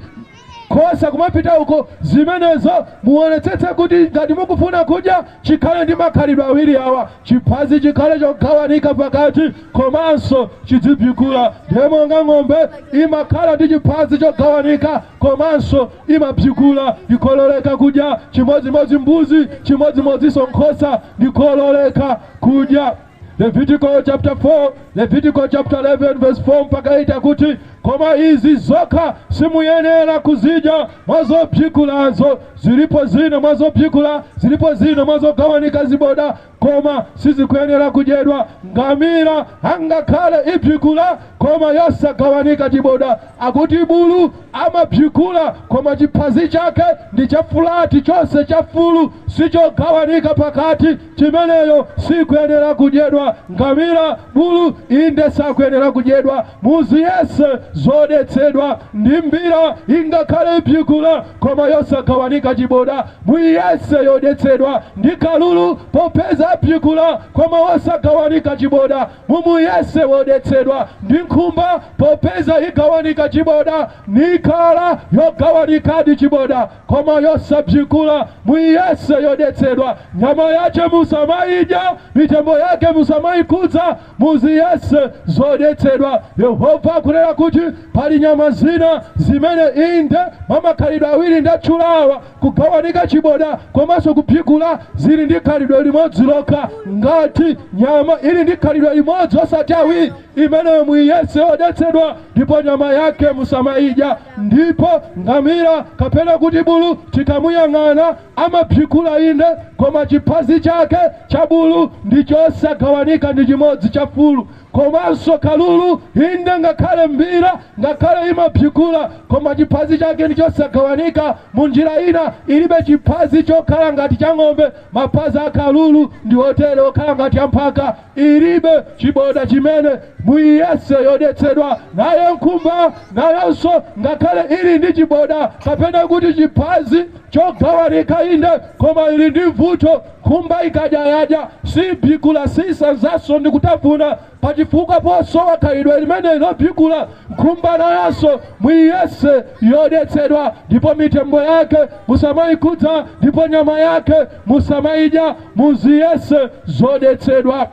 kosa kumapita uko, zimenezo muonetsetse kuti ngati mukufuna kudya chikhale ndi makhalidwe awiri awa: chiphazi chikhale chogawanika pakati, komanso chidziphikula. Ndiye monga ng'ombe imakhala ndi chiphazi chogawanika komanso imaphikula, ikololeka kudya chimodzimodzi mbuzi, chimodzimodzinso nkhosa ndikololeka kudya. Leviticus chapter 4, Leviticus chapter 11 verse 4 mpaka 8 akuti, koma izi zokha simuyenera kuzidya mwazophikulazo. Zilipo zina mwazophikula, zilipo zina mwazogawanika ziboda, koma sizikuyenera kudyedwa. Ngamira angakhale iphikula koma yosagawanika chiboda. Akuti bulu amaphikula koma chiphazi chake ndi chafulati, chonse chafulu, sichogawanika pakati, chimeneyo sikuyenera kudyedwa. Ngamira, bulu inde sakuyenera kudyedwa. Muziyese zodetsedwa. Ndi mbira ingakhale iphikula koma yosagawanika chiboda, muyese yodetsedwa. Ndi kalulu popeza aphikula koma wosagawanika chiboda, mumuyese wodetsedwa. Ndi nkhumba popeza igawanika chiboda, nikhala yogawanikadi chiboda koma yosaphikula, muyese yodetsedwa. Nyama yache musamayidya, mitembo yake musamaikudza, muziyese zodetsedwa. Yehova akunena kuti pali nyama zina zimene inde mamakhalidwe awiri ndatchulawa: kugawanika chiboda komanso kuphikula, zili ndi khalidwe limodzi lokha. Ngati nyama ili ndi khalidwe limodzi osati awiri, imene muyese yodetsedwa, ndipo nyama yake musamayidya. Ndipo ngamira kapena kuti bulu tikamuyang'ana amaphikula inde, koma chiphazi chake cha bulu ndichosagawanika ndi chimodzi chafulu. Komanso kalulu inde ngakhale mbira ngakhale imaphikula, koma chiphazi chake ndichosagawanika. Munjira ina ilibe chiphazi chokhala ngati cha ng'ombe, mapazi akalulu ndi otere okhala ngati amphaka, ilibe chiboda chimene muyese yodetsedwa. Naye nkhumba nayonso ngakhale ili ndi chiboda kapena kuti chiphazi chogawanika inde, koma ili ndi vuto: nkhumba ikadya yadya, siphikula, sisanzaso ndi kutafuna, pachifukwa posowa khalidwe limene lophikula. Nkhumba nayonso muyese yodetsedwa, ndipo mitembo yake musamayikudza, ndipo nyama yake musamayidya, muziyese zodetsedwa.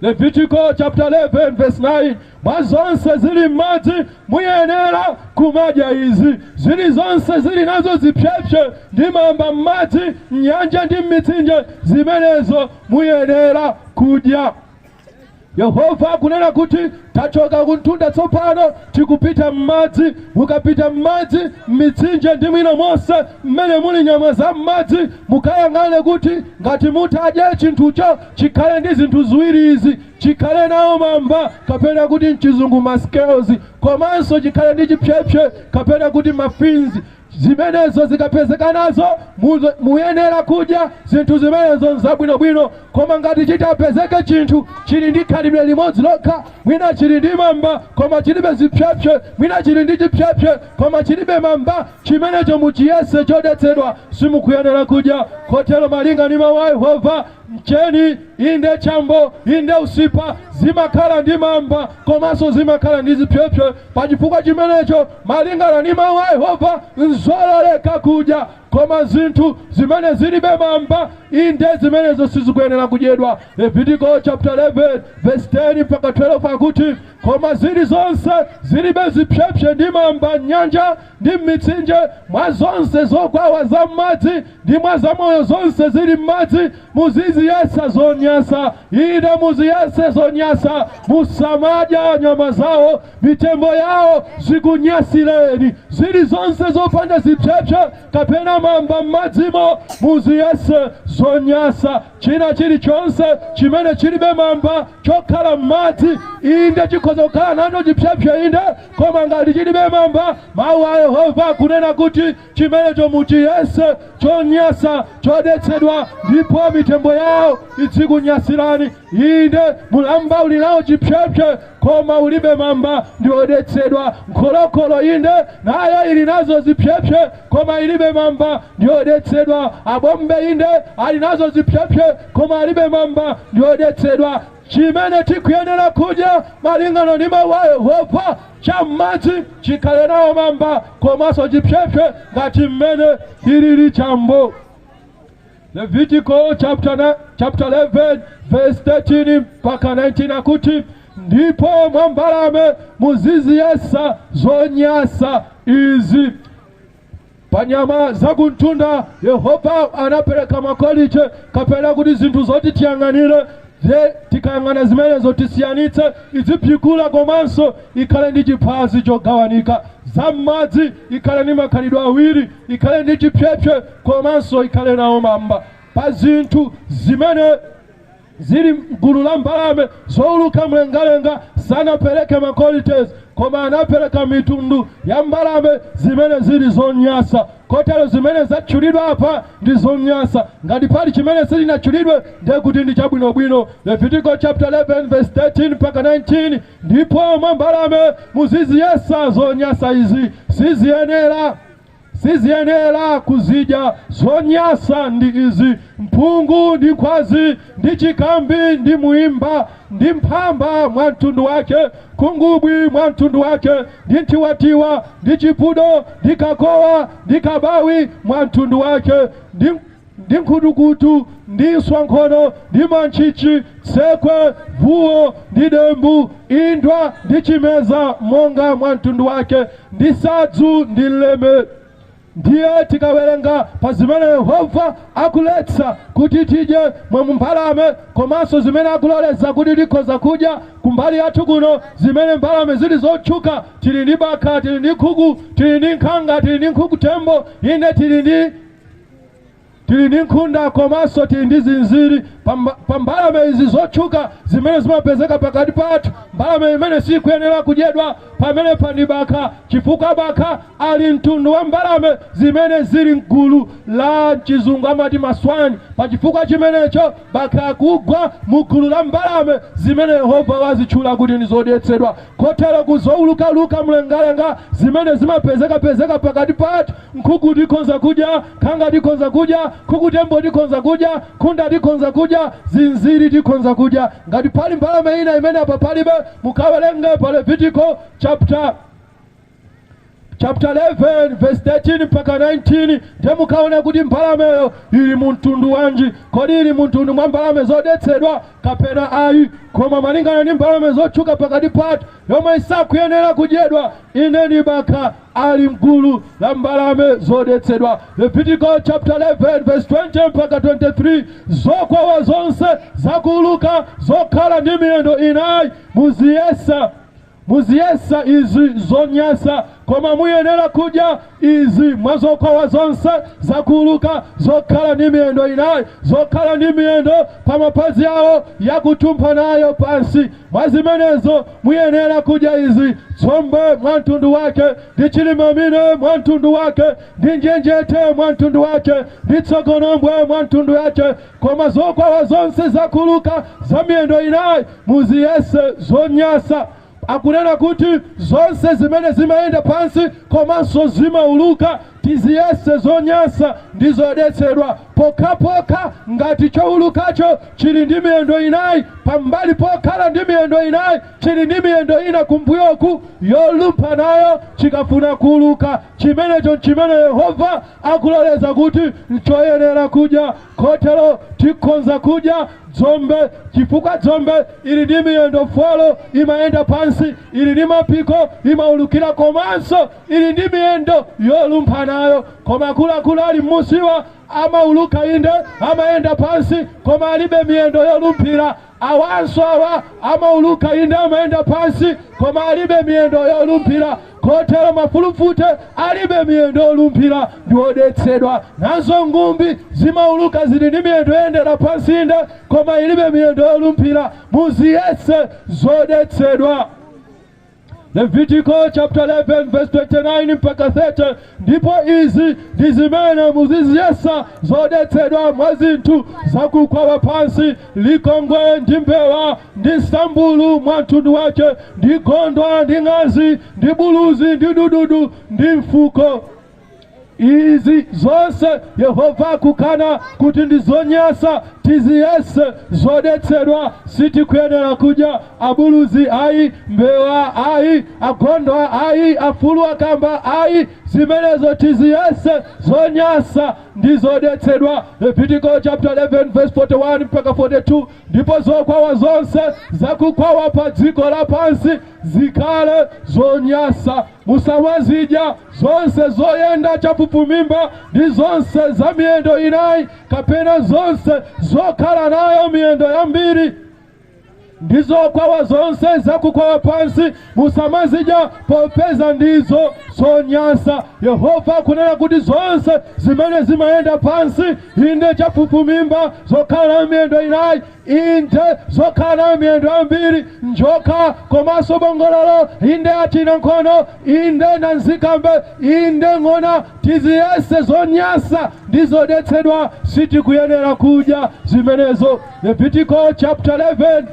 Leviticus chapter 11 verse 9, mwa zonse zili m'madzi muyenera kumadya izi. Zili zonse zili nazo zipyepye ndi mamba m'madzi, nyanja ndi mitsinje, zimenezo muyenera kudya. Yehova akunena kuti tachoka kuntunda tsopano tikupita m'madzi. Mukapita m'madzi, mitsinje ndi mwina monse mmene muli nyama za m'madzi, mukayang'ane kuti ngati mutadye chinthucho chikhale ndi zinthu ziwiri izi: chikhale nawo mamba kapena kuti mchizungu scales, komanso chikhale ndi chipyepye kapena kuti mafinzi. Zimenezo zikapezeka nazo muyenera kudya zinthu zimenezo nzabwinobwino. Koma ngati chitapezeke chinthu chili ndi khalidwe limodzi lokha, mwina chili ndi mamba koma chilibe zipyapye, mwina chili ndi chipyapye koma chilibe mamba, chimenecho muchiyese chodetsedwa, simukuyenera kudya. Kotero malinga ndi mawu a Yehova, mcheni inde chambo inde usipa zimakhala ndi mamba komanso zimakhala ndi zipyepye. Pachifukwa chimenecho malingana ndi mawu a Yehova nzololeka kudya. koma zinthu zimene zilibe mamba inde zimenezo sizikuyenera kudyedwa. Leviticus chapter 11 verse 10 mpaka 12 akuti koma zili zonse zilibe zipyepye ndi mamba nyanja ndi mitsinje mwa zonse zokwawa za m'madzi ndi mwa zamoyo zonse zili m'madzi muziziyesa zonyasa. Inde muziyese zonyasa, musamadya nyama zawo, mitembo yawo zikunyasireni. Zili zonse zopanda zipyepye kapena mamba m'madzimo muziyese zonyasa. China chilichonse chimene chilibe mamba chokhala m'madzi inde chikhoza kukhala nacho chipyepye inde, koma ngati chilibe mamba mawu a Yehova kunena kuti chimenecho muchiyese chonyasa chodetsedwa ndipo mitembo yawo izikunyasirani. Inde mulamba uli nawo chipyepye koma ulibe mamba ndi odetsedwa. Nkholokolo inde nayo ili nazo zipyepye koma ilibe mamba ndi odetsedwa. Abombe inde ali nazo zipyepye koma alibe mamba ndi odetsedwa. Chimene tikuyenera kudya malingana ndi mawu a Yehova cham'madzi chikhale nawo mamba komanso chipyepye ngati mmene ilili chambo. Leviticus chapter 11 verse 13 mpaka 19 akuti ndipo mwa mbalame muziziyesa zonyasa izi. Panyama zakuntunda Yehova anapereka makoliche kapena kuti zinthu zoti tiyang'anire tikayang'ana zimenezo tisiyanitse izipyikula komanso ikhale ndi chiphazi chogawanika. Zam'madzi ikhale ndi makhalidwe awiri, ikhale ndi chipyepye komanso ikhale nawo mamba. Pa zinthu zimene zili mgulu la mbalame zowuluka mlengalenga sanapereke makolites koma anapereka mitundu ya mbalame zimene zili zonyasa. Kotero zimene zatchulidwa apa ndi zonyasa. Ngati pali chimene silinatchulidwe ndiye kuti ndi chabwinobwino. Leviticus chapter 11 verse 13 mpaka 19 ndipo mwa mbalame muziziyesa zonyasa izi. Siziyenera kuzidya. Zonyasa ndi izi: mphungu ndi khwazi ndi chikambi ndi muimba ndi mphamba mwa mtundu wake, kungubwi mwa mtundu wake ndi ntiwatiwa ndi chipudo ndi kakowa ndi kabawi mwa mtundu wake ndi nkhutukutu ndi nswankhono ndi manchichi, tsekwe, vuo ndi dembu, indwa ndi chimeza monga mwa mtundu wake, ndi sadzu ndi leme. Ndiye tikawerenga pa zimene Yehova akuletsa kuti tidye mwa mbalame komanso zimene akuloleza kuti tikhoza kudya kumbali yathu kuno, zimene mbalame zili zotchuka. Tili ndi baka, tili ndi nkhuku, tili ndi nkhanga, tili ndi nkhuku tembo, ine tili ndi nkhunda komanso tili ndi zinziri. Pa mbalame izi zotchuka zimene zimapezeka pakati pathu, mbalame imene sikuyenera kudyedwa pamene pani baka, chifukwa baka ali mtundu wa mbalame zimene zili mgulu la chizungu amati maswani. Pa chifukwa chimenecho baka akugwa mugulu la mbalame zimene Yehova wazitchula kuti ndi zodetsedwa. Kotero kuzowulukaluka mlengalenga zimene zimapezeka pakati pathu, nkhuku tikhonza kudya, nkhanga tikhonza kudya, nkhuku tembo tikhonza kudya, nkhunda tikhonza kudya, zinziri tikhonza kudya. Ngati pali mbalame ina imene apa palibe, mukawerenge pa Leviticus chapter 11 verse 13 mpaka 19 ndiye mukaona kuti mbalameyo ili muntundu wanji. Kodi ili muntundu mwa mbalame zodetsedwa kapena ayi? Koma malingana ndi mbalame zotchuka pakati pathu yomwe isakuyenera kudyedwa, ine ndi baka ali mgulu la mbalame zodetsedwa. Leviticus chapter 11 verse 20 mpaka 23 zokwawa zonse zakuuluka zokhala ndi miyendo inayi muziyesa izi zonyasa, koma muyenera kudya izi mwa zokwawa zonse zakuuluka zokhala ndi miyendo inayi, zokhala ndi miyendo pa mapazi awo yakutumpha nayo pansi. Mwa zimenezo muyenera kudya izi: tsombe mwa mtundu wake, ndi chilimamine mwa mtundu wake, ndi njenjete mwa mtundu wake, ndi tsogonombwe mwa mtundu wake. Koma zokwawa zonse zakuuluka za miyendo inayi muziyese zonyasa. Akunena kuti zonse zimene zimayenda pansi komanso zimauluka tiziyese zonyansa ndizodetsedwa. Poka ngati chowulukacho chili ndi miyendo inayi, pambali pokhala ndi miyendo inayi chili ndi miyendo ina kumbuyoku yolumpha nayo chikafuna kuuluka. Chimenecho chimene Yehova akuloleza kuti nchoyenera kudya. Kotero tikonza kudya dzombe, chifukwa dzombe ili ndi miyendo folo imayenda pansi, ili ndi mapiko imaulukira, komanso ili ndi miyendo yolumpha nayo. Koma akuluakulu ali m'munsiwa amauluka inde, amayenda pansi, koma alibe miyendo yolumphira. Awanso awa amauluka inde, amayenda pansi, koma alibe miyendo yolumphira. Kotero mafulufute alibe miyendo yolumphira ndiwodetsedwa. Nazo ngumbi zimauluka zili ndi miyendo yendera pansi inde, koma ilibe miyendo yolumphira. Muziyese zodetsedwa. Leviticus chapter 11 verse 29 mpaka 30. Ndipo izi ndizimene muziziyesa zodetsedwa mwa zinthu zakukwawa pansi: likongwe ndi mbewa ndi nsambulu mwa mtundu wake, ndi gondwa ndi ng'azi ndi buluzi ndi dududu ndi mfuko. Izi zonse Yehova akukana kuti ndizonyasa tiziyese zodetsedwa. Sitikuyenera kudya abuluzi ayi, mbewa ayi, agondwa ayi, afulu akamba ayi. Zimenezo tiziyese zonyasa ndizodetsedwa. Leviticus chapter 11 verse 41 mpaka 42. Ndipo zokwawa zonse zakukwawa pa dziko lapansi zikale zonyasa. Musamazidya zonse zoyenda chafufumimba ndi zonse za miyendo inayi, kapena zonse zokhala nayo miyendo yambiri. Ndizokwawa zonse zakukwawa pansi musamazidya, popeza ndizo zonyasa. Yehova kunena kuti zonse zimene zimayenda pansi inde chafufumimba, zokhala na miyendo inayi, inde zokhala na miyendo yambiri, njoka komanso bongololo, inde achina nkhono, inde na nzikambe, inde ng'ona, tiziyese zonyasa ndizodetsedwa. Sitikuyenera kudya zimenezo. Leviticus chapter 11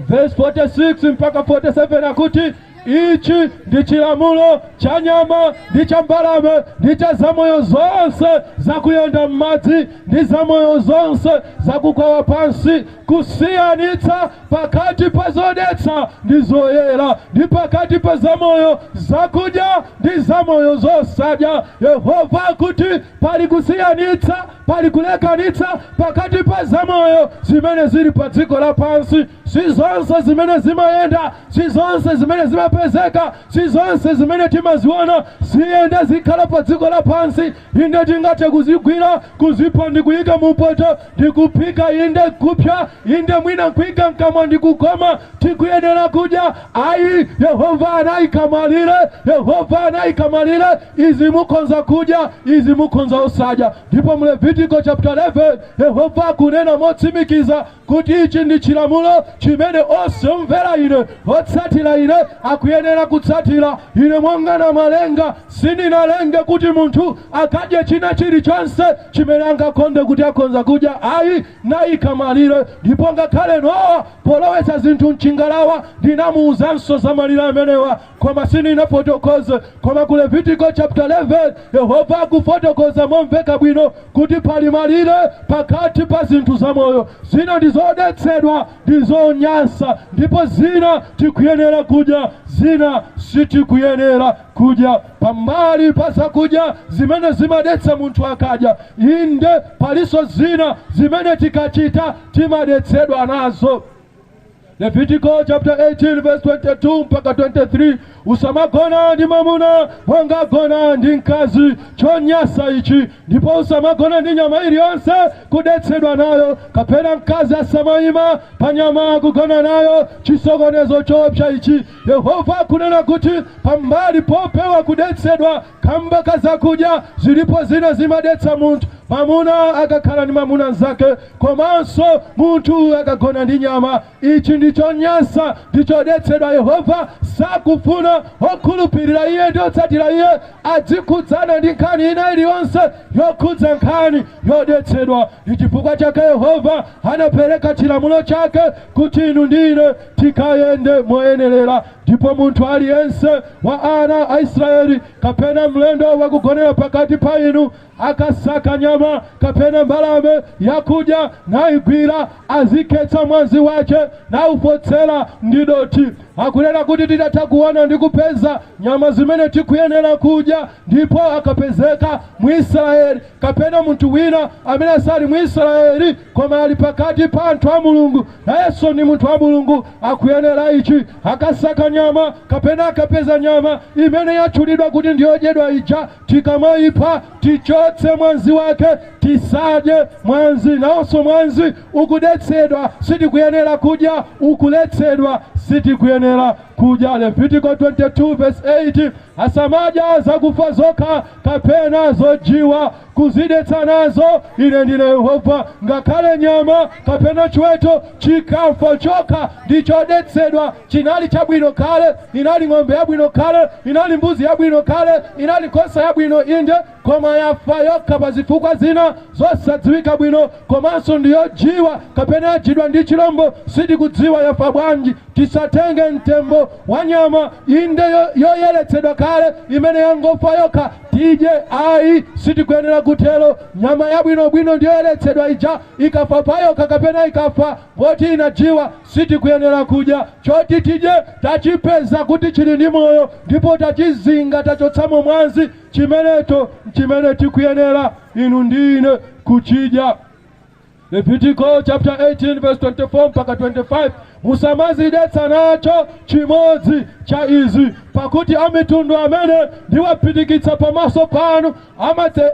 verse 46 mpaka 47 akuti ichi ndi chilamulo cha nyama ndi cha mbalame ndi cha zamoyo zonse zakuyenda m'madzi ndi zamoyo zonse zakukwawa pansi, kusiyanitsa pakati pa zodetsa ndi zoyera, ndi pakati pa zamoyo zakudya ndi zamoyo zosadya. Yehova akuti pali kusiyanitsa, pali kulekanitsa pakati pa zamoyo zimene zili pa dziko lapansi. Si zonse zimene zimayenda, si zonse zimene zimapezeka, si zonse zimene timaziona ziyenda zikhala pa dziko lapansi. Inde tingathe kuzigwira, kuzipha ndi kuyika mupoto, ndi kuphika inde kupya, inde mwina kuika mkamwa ndi kukoma. Tikuyenera kudya ayi, Yehova anayikamalire, Yehova anayikamalire. Izi mukonza kudya, izi mukonza osadya. Ndipo mu Leviticus chapter 11 Yehova kunena motsimikiza kuti ichi ndi chilamulo chimene osomvera ine, otsatira ine, akuyenera kutsatira. Ine monga na malenga sindinalenge kuti munthu akadye china chilichonse chimene angakonde kuti akonza kudya. Ayi, nayikamalire. Ndipo ngakhale Nowa polowetsa zinthu mchingalawa ndinamuwuzanso za malire amenewa, koma sindinafotokoze. Koma ku Leviticus chapter 11 Yehova akufotokoza momveka bwino kuti pali malire pakati pa zinthu zamoyo. Zina ndizodetsedwa, ndizonyasa, ndipo zina tikuyenera kudya, zina sitikuyenera kudya. Pambali pa zakudya zimene zimadetsa munthu akadya, inde paliso zina zimene tikachita timadetsedwa nazo. Leviticus chapter 18 verse 22 mpaka 23. Usamagona ndi mwamuna wangagona ndi mkazi, chonyasa ichi. Ndipo usamagona ndi nyama iliyonse kudetsedwa nayo, kapena mkazi asamayima pa nyama kugona nayo, chisokonezo chopsa ichi. Yehova kunena kuti pambali popewa kudetsedwa kamba kazakudya, zilipo zina zimadetsa munthu. Mwamuna akakhala ndi mwamuna nzake, komanso munthu akagona ndi nyama. Ichi ndicho nyasa, ndicho detsedwa. Yehova sakufuna okhulupirira iye ndi otsatira iye adzikhudzana ndi nkhani ina iliyonse yokhudza nkhani yodetsedwa. Ndi chifukwa chake Yehova anapereka chilamulo chake kuti inu ndi ine tikayende moyenerera. ndipo munthu aliyense wa ana a Israeli kapena mlendo wakugonera pakati pa inu akasaka nyama kapena mbalame yakuja naigwira azikhetsa mwazi wace na ufotsera ndi dothi. Akunena kuti titatha kuona ndi kupeza nyama zimene tikuyenera kudya, ndipo akapezeka Mwisraeli kapena munthu wina amene sali Mwisraeli koma ali pakati pa anthu a Mulungu nayenso ni munthu wa Mulungu, akuyenera ichi: akasaka nyama kapena akapeza nyama imene yatchulidwa kuti ndiyodyedwa ija, tikamayipha tichotse mwazi wake tisadye mwazi. Nawonso mwazi ukudetsedwa, sitikuyenera kudya; ukuletsedwa, sitikuyenera kudya. Levitiko 22 verse 8: asamadya zakufa zokha kapena zojiwa kuzidetsa nazo, ine ndine Yehova. Ngakhale nyama kapena chiweto chikafa chokha ndichodetsedwa, chinali chabwino kale, inali ng'ombe yabwino kale, inali mbuzi yabwino kale, inali nkhosa yabwino inde, koma yafa yokha pa zifukwa zina zosadziwika bwino, komanso ndiyojiwa kapena yajidwa ndi chilombo, sitikudziwa yafa bwanji. Tisatenge mtembo wa nyama inde yoyeretsedwa kale imene yangofa yokha tidye, ayi, sitikuyenera kutelo. Nyama yabwino bwino ndiyoyeretsedwa ija ikafa payokha kapena ikafa poti inajiwa, sitikuyenera kudya. Choti tidye tachipeza kuti chili ndi moyo, ndipo tachizinga tachotsamo mwazi, chimenecho chimene tikuyenera inu ndine kuchidya. Levitiko chapter 18 verse 24 mpaka 25: musamazidetsa nacho chimodzi cha izi, pakuti amitundu amene ndiwapitikitsa pamaso panu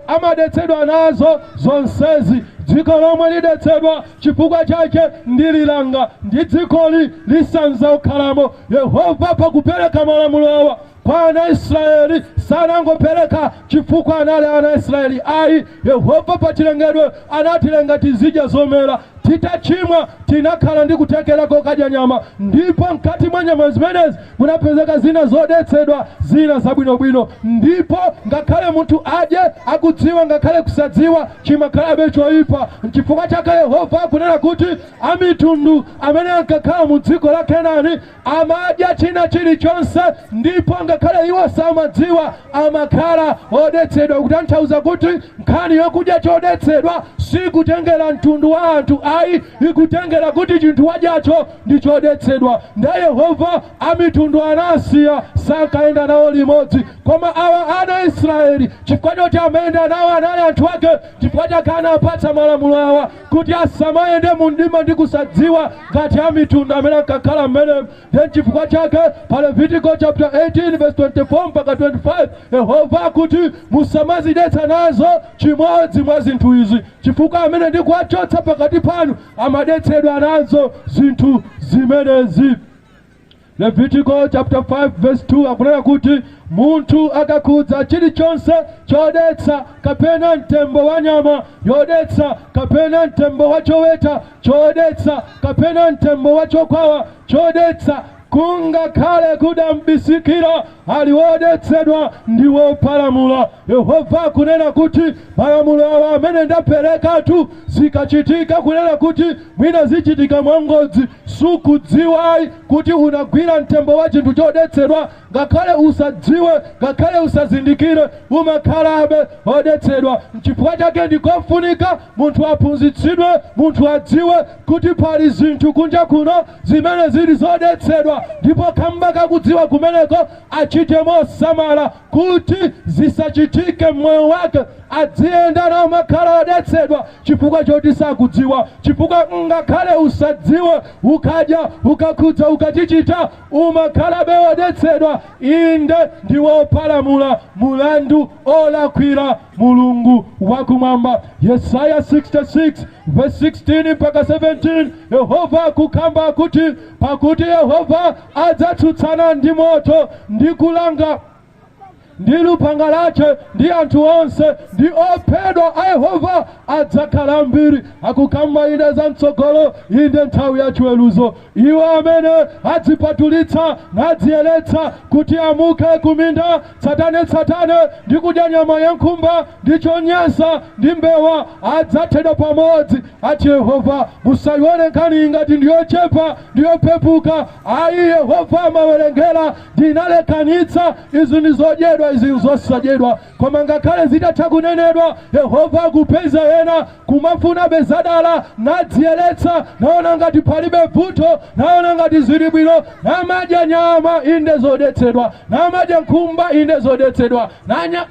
amadetsedwa nazo zonsezi. Dziko lomwe lidetsedwa chifukwa chake ndililanga, ndi dzikoli lisanza ukhalamo. Yehova pakupereka malamulo awa kwa ana Israeli sanangopereka chifukwa anali ana Israeli, ayi, Yehova pachilengedwe anatilenga tizidya zomera. Titachimwa tinakhala ndi kutekerako kadya nyama, ndipo mkati mwa nyama zimenezi munapezeka zina zodetsedwa, zina zabwinobwino. Ndipo ngakhale munthu adye akudziwa ngakhale kusadziwa, chimakhalabe choyipa. Chifukwa chake Yehova akunena kuti amitundu amene ankakhala mu dziko la Kenani amadya china chilichonse, ndipo ngakhale iwo samadziwa amakhala odetsedwa. Kutanthauza kuti nkhani yokudya chodetsedwa sikutengera mtundu wa anthu, ayi, ikutengera kuti chinthu wadyacho ndi chodetsedwa. Ndiye Yehova amitundu anasiya, sankaenda nawo limodzi. Koma awa ana Israeli, chifukwa choti amayenda nawo anali anthu ake, chifukwa chake anapatsa malamulo awa kuti asamayende mu mdima ndi kusadziwa ngati amitundu amene ankakhala m'menemo. Then chifukwa chake pa Levitiko chapter 18 verse 24 mpaka 25 Yehova akuti musamazidetsa nazo chimodzi mwa zinthu izi, chifukwa amene ndikuwachotsa pakati panu amadetsedwa nazo zinthu zimenezi. Levitiko chapter 5 verse 2 akunena kuti munthu akakhudza chilichonse chodetsa kapena mtembo wa nyama yodetsa kapena mtembo wa choweta chodetsa kapena mtembo wa chokwawa chodetsa, kungakhale kudambisikira, ali wodetsedwa ndi wopalamula. Yehova akunena kuti malamulo awa amene ndaperekatu zikachitika, kunena kuti mwina zichitika mwangodzi, sukudziwayi kuti unagwira mtembo wa chinthu chodetsedwa, ngakhale usadziwe, ngakhale usazindikire, umakhalabe odetsedwa. Chifukwa chake ndikofunika munthu aphunzitsidwe, munthu adziwe kuti pali zinthu kunja kuno zimene zili zodetsedwa, ndipo kamba kakudziwa kumeneko achite mosamala kuti zisachitike mmoyo wake, adziyenda nawo makhala odetsedwa chifukwa choti sakudziwa. Chifukwa ngakhale usadziwe ukadya ukakhudza ukachichita, umakhalabe odetsedwa, inde ndi wopalamula, mulandu olakwira Mulungu wakumwamba. Yesaya 66 verse 16 mpaka 17 Yehova akukamba kuti pakuti Yehova adzatsutsana ndi moto ndi kulanga ndi lupanga lache ndi anthu onse ndi ophedwa a Yehova adzakhala mbiri akukamba inde za mtsogolo inde nthawi ya chiweruzo. Iwo amene adzipatulitsa nadziyeretsa kuti amuke kuminda tsatane ndi kudya nyama ya nkhumba ndi chonyansa ndi mbewa adzathedwa pamodzi ati Yehova. Musayione nkhani ngati ndiyochepa ndiyopepuka, ayi Yehova amawerengera ndinalekanitsa izi ndizodyedwa izi zosadyedwa. Koma ngakhale zitatha kunenedwa Yehova akupeza ena kumafuna bezadala nadziyeretsa naona ngati palibe vuto, naona ngati zili bwino, namadya nyama inde zodetsedwa, namadya nkhumba inde zodetsedwa,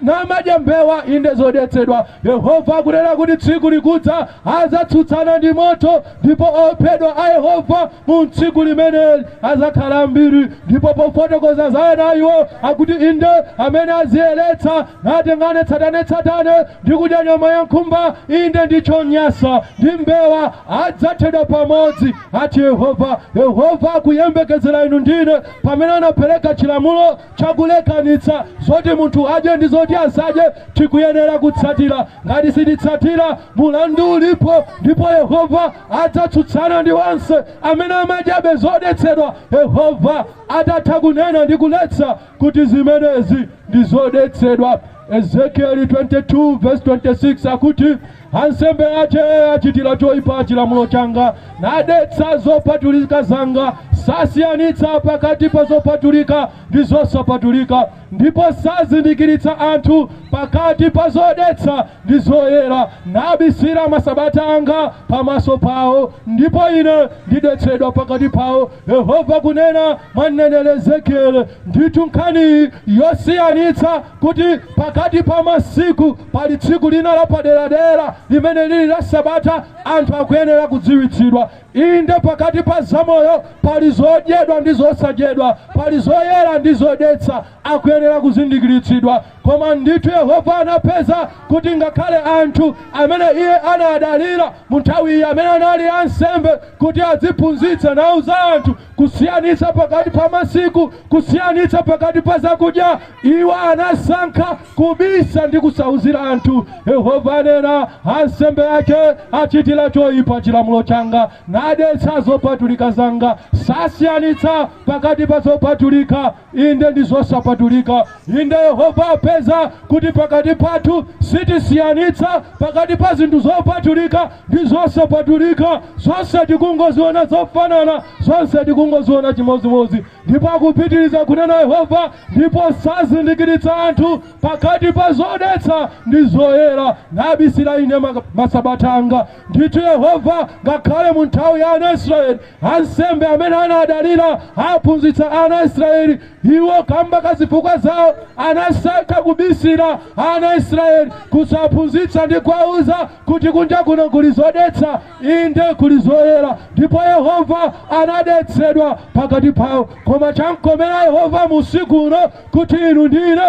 namadya mbewa inde zodetsedwa. Yehova akunena kuti tsiku likudza adzatsutsana ndi moto ndipo ophedwa a Yehova mu tsiku limeneli adzakhala mbiri. Ndipo pofotokoza za ena iwo akuti inde amene aziyeretsa natengane tsatane ndi kudya nyama ya nkhumba inde ndi chonyansa ndi mbewa adzathedwa pamodzi ati Yehova. Yehova akuyembekezera inu ndine pamene anapereka chilamulo chakulekanitsa zoti munthu adye ndi zoti asadye tikuyenera kutsatira. Ngati sititsatira mulandu ulipo, ndipo Yehova adzatsutsana ndi onse amene amadyabe zodetsedwa. Yehova atatha kunena ndi kuletsa kuti zimenezi ndi zodetsedwa. Ezekiel 22 verse 26 akuti ansembe ache achitira choyipa chilamulo changa nadetsa zopatulika zanga, sasiyanitsa pakati pa zopatulika ndi zosapatulika, ndipo sazindikiritsa anthu pakati pa zodetsa ndi zoyera, nabisira masabata anga pamaso pawo, ndipo ine ndidetsedwa pakati pawo. Yehova kunena mwa mneneri Ezekiel, ndithu nkhani yosiyanitsa kuti pakati pa masiku pali tsiku lina lapaderadera limene lili la sabata anthu akuyenera kudziwitsidwa. Inde pakati pa zamoyo pali zodyedwa ndi zosadyedwa, pali zoyera ndi zodetsa akuyenera kuzindikiritsidwa. Koma ndithu Yehova anapeza kuti ngakhale anthu amene iye anadalira mu nthawi iyi amene anali ansembe kuti adziphunzitsa nauza anthu kusiyanitsa pakati pa masiku, kusiyanitsa pakati pa zakudya, iwo anasankha kubisa ndi kusauzira anthu. Yehova anena ansembe ake achitira choyipa chilamulo changa nadetsa zopatulika zanga, sasiyanitsa pakati pa zopatulika inde ndi zosapatulika. Inde Yehova apeza kuti pakati pathu sitisiyanitsa pakati pa zinthu zopatulika ndi zosapatulika, zonse tikungoziona zofanana, zonse tikungoziona chimodzimodzi. Ndipo akupitiriza kunena Yehova, ndipo sazindikiritsa anthu pakati pa zodetsa ndi zoyera, nabisira ine masabata anga. Ndithu Yehova ngakhale mu nthawi ya ana Israeli ansembe amene anadalira aphunzitsa ana Israeli, iwo kamba kazifukwa zawo anasankha kubisira ana Israeli kusaphunzitsa ndi kuwauza kuti kunja kuno kuli zodetsa inde kuli zoyera, ndipo Yehova anadetsedwa pakati pawo. Koma chankomera Yehova musiku uno kuti inu ndine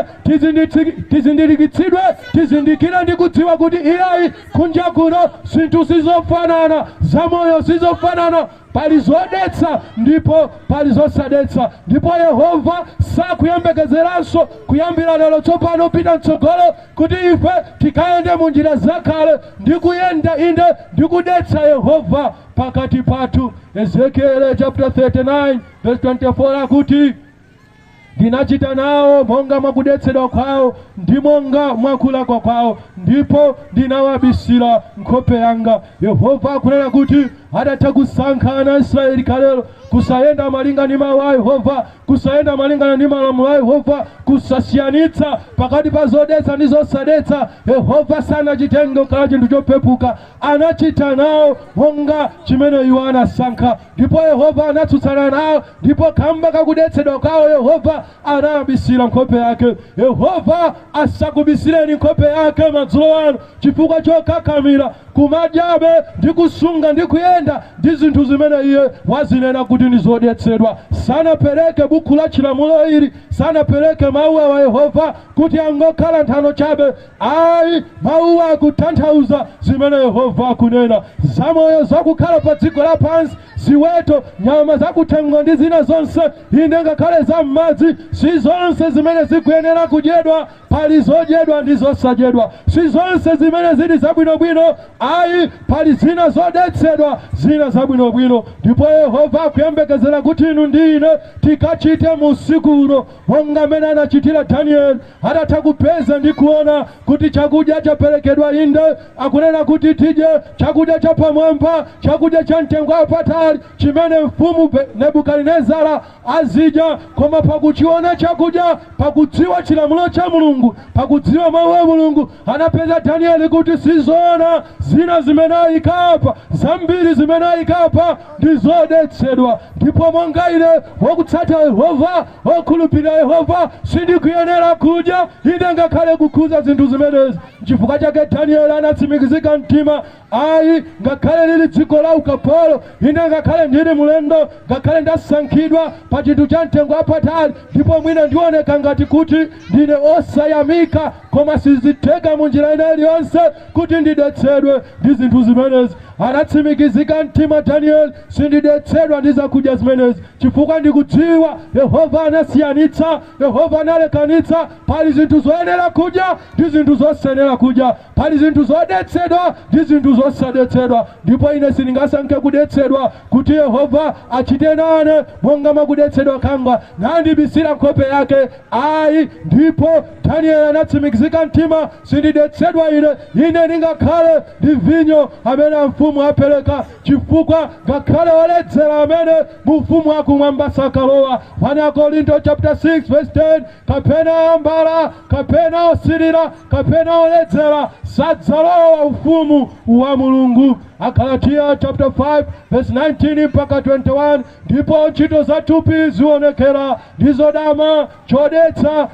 tizindikitsidwe, tizindikire ndi kudziwa kuti iyayi kunja kuno zinthu sizofanana, zamoyo sizofanana, pali zodetsa ndipo pali zosadetsa. Ndipo Yehova sakuyembekezeranso kuyambira lero tsopano pita mtsogolo kuti ife tikayende mu njira zakale ndi kuyenda inde ndi kudetsa Yehova pakati pathu. Ezekiel chapter 39 verse 24 akuti ndinachita nawo monga mwakudetsedwa kwawo ndi monga mwakulakwa kwawo, ndipo ndinawabisira nkhope yanga. Yehova akunena kuti adatha kusankha ana Israeli kalelo kusayenda malingana ndi mawu a Yehova, kusayenda malingana ndi malamulo a Yehova, kusasiyanitsa pakati pa zodetsa ndi zosadetsa. Yehova sanachitenge kukhala chinthu chopepuka, anachita nawo monga chimene iwo anasankha. Ndipo Yehova anatsutsana nawo, ndipo kamba kakudetsedwa kwawo Yehova anabisira nkhope yake. Yehova asakubisireni nkhope yake madzulo ano chifukwa chokakamira kumadyabe ndi kusunga ndi kuyenda ndi zinthu zimene iye wazinena kuti ndizodetsedwa. Sanapereke buku la chilamulo ili, sanapereke mawu a Yehova kuti angokhala nthano chabe. Ayi, mawu akutanthauza zimene Yehova akunena, zamoyo zakukhala pa dziko lapansi, ziweto, nyama zakuthengo ndi zina zonse, inde ngakhale za m'madzi, si zonse zimene zikuyenera kudyedwa, pali zodyedwa ndi zosadyedwa. Si zonse zimene zili zabwinobwino, ayi, pali zina zodetsedwa, zina zabwinobwino. Ndipo Yehova akuyembekezera kuti inu ndi ine tikachite mu usiku uno monga amene anachitira Danieli. Atatha kupeza ndi kuona kuti chakudya chaperekedwa, inde akunena kuti tidye chakudya cha pamwamba, chakudya cha mtengo wapatali chimene mfumu Nebukadinezara azidya. Koma pakuchiona chakudya, pakudziwa chilamulo cha Mulungu, pakudziwa mawu a Mulungu, anapeza Danieli kuti sizoona zina zimene ayikapa, zambiri zimene ayikapa ndi zodetsedwa. Ndipo monga ine wokutsata Yehova, wokhulupirira Yehova, sindikuyenera kudya inde ngakhale kukhuza zinthu zimenezi. Chifukwa chake Danieli anatsimikizika mtima, ayi, ngakhale lili dziko la ukapolo, inde ngakhale ndili mulendo, ngakhale ndasankhidwa pa chinthu cha mtengo wapatali, ndipo mwina ndioneka ngati kuti ndine osayamika, koma sizitheka mu njira ina iliyonse kuti ndidetsedwe ndi zinthu zimenezi. Anatsimikizika mtima Danieli, sindidetsedwa ndi zakudya zimenezi, chifukwa ndikudziwa Yehova anasiyanitsa, Yehova analekanitsa. Pali zinthu zoyenera kudya ndi zinthu zosenera kudya, pali zinthu zodetsedwa ndi zinthu zosadetsedwa. Ndipo ine sindingasankhe kudetsedwa kuti Yehova achite nane monga makudetsedwa kanga nandibisira nkhope yake. Ayi, ndipo Danieli anatsimikizika mtima, sindidetsedwa ine ndingakhale ndi vinyo amene mfumu apereka, chifukwa ngakhale oledzera amene mfumu akumwamba sakalowa. 1 Korinto chapter 6 verse 10, kapena ambala, kapena osirira, kapena oledzera sadzalowa ufumu wa Mulungu. Galatia chapter 5 verse 19 mpaka 21, ndipo ntchito za thupi zionekera, ndizo dama, chodetsa,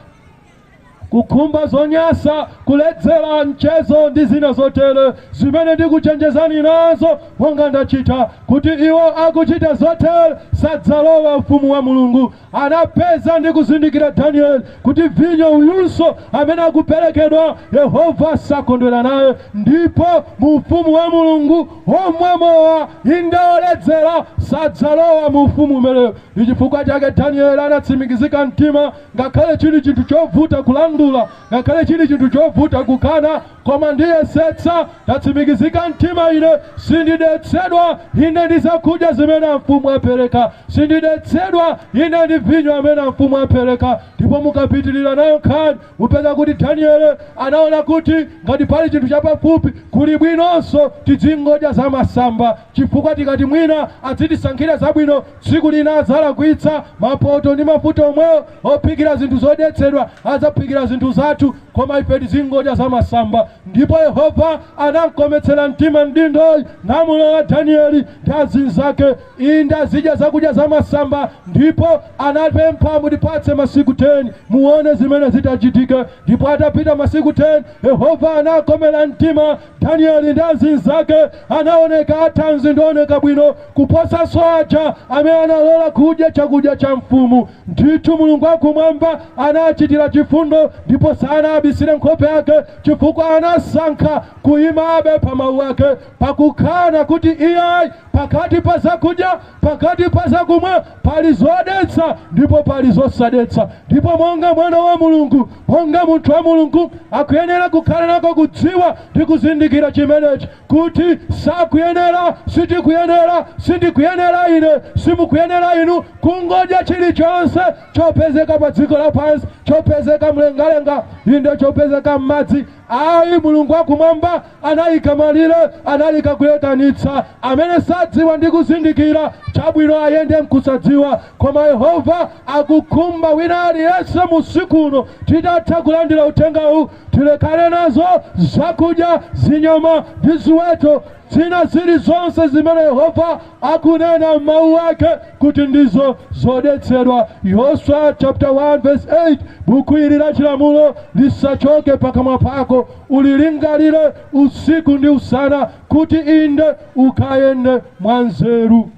kukhumba zonyasa, kuledzera, mchezo ndi zina zotere, zimene ndikuchenjezani nazo monga ndachita, kuti iwo akuchita zotere sadzalowa ufumu wa Mulungu. Anapeza ndi kuzindikira Danieli kuti vinyo uyunso amene akuperekedwa Yehova sakondwera naye, ndipo mu ufumu wa Mulungu omwemowa inde oledzera sadzalowa mu ufumu umeneyo. Chifukwa chake Danieli anatsimikizika mtima, ngakhale chili chinthu chovuta kulandula, ngakhale chili chinthu chovuta kukana, koma ndiyesetsa, ndatsimikizika mtima, ine sindidetsedwa ine ndi zakudya zimene mfumu apereka, sindidetsedwa ine ndi vinyo amene mfumu apereka. Ndipo mukapitirira nayo nkhani mupeza kuti Danieli anaona kuti ngati pali chinthu chapafupi, kuli bwinonso tidzingodya za masamba, chifukwa tikati mwina adzitisankhira zabwino, tsiku lina adzalakwitsa mapoto ndi mafuta omwewo ophikira zinthu zodetsedwa, adzaphikira zinthu zathu, koma ife tidzingodya za masamba. Ndipo Yehova anamkometsera mtima mdindoyi, namulola Danieli ndi azinzake inde azidya zakudya za masamba. Ndipo anapempha mutipatse masiku 10 muone zimene zitachitika. Ndipo atapita masiku 10, Yehova anakomera mtima Danieli ndi azinzake, anaoneka athanzi ndioneka bwino kuposa soaja amene analola kudya chakudya cha mfumu. Ndithu Mulungu akumwamba anachitira chifundo, ndipo sanabisire nkhope yake, chifukwa anasankha kuyimabe pa mawu ake, pakukana kuti iye pakati pa zakudya, pakati pa zakumwa pali zodetsa ndipo pali zosadetsa. Ndipo monga mwana wa Mulungu, monga munthu wa Mulungu, akuyenera kukhala nako kudziwa ndi kuzindikira chimenechi, kuti sakuyenera, sitikuyenera, sindikuyenera ine, simukuyenera inu kungodya chilichonse chopezeka pa dziko lapansi, chopezeka mlengalenga, inde chopezeka m'madzi. Ayi, Mulungu akumwamba anayika malire, analika kulekanitsa. Amene sadziwa ndi kuzindikira chabwino ayende mkusadziwa. Koma Yehova akukumba wina aliyense musiku uno titatha kulandira uthenga huu, tilekane nazo zakudya, zinyama ndi ziweto, zina zili zonse zimene Yehova akunena m'mawu ake kuti ndizo zodetsedwa. Yoswa chapter 1 verse 8, buku ili la chilamulo lisachoke pakamwa pako, ulilingalire usiku ndi usana, kuti inde ukayende mwanzeru.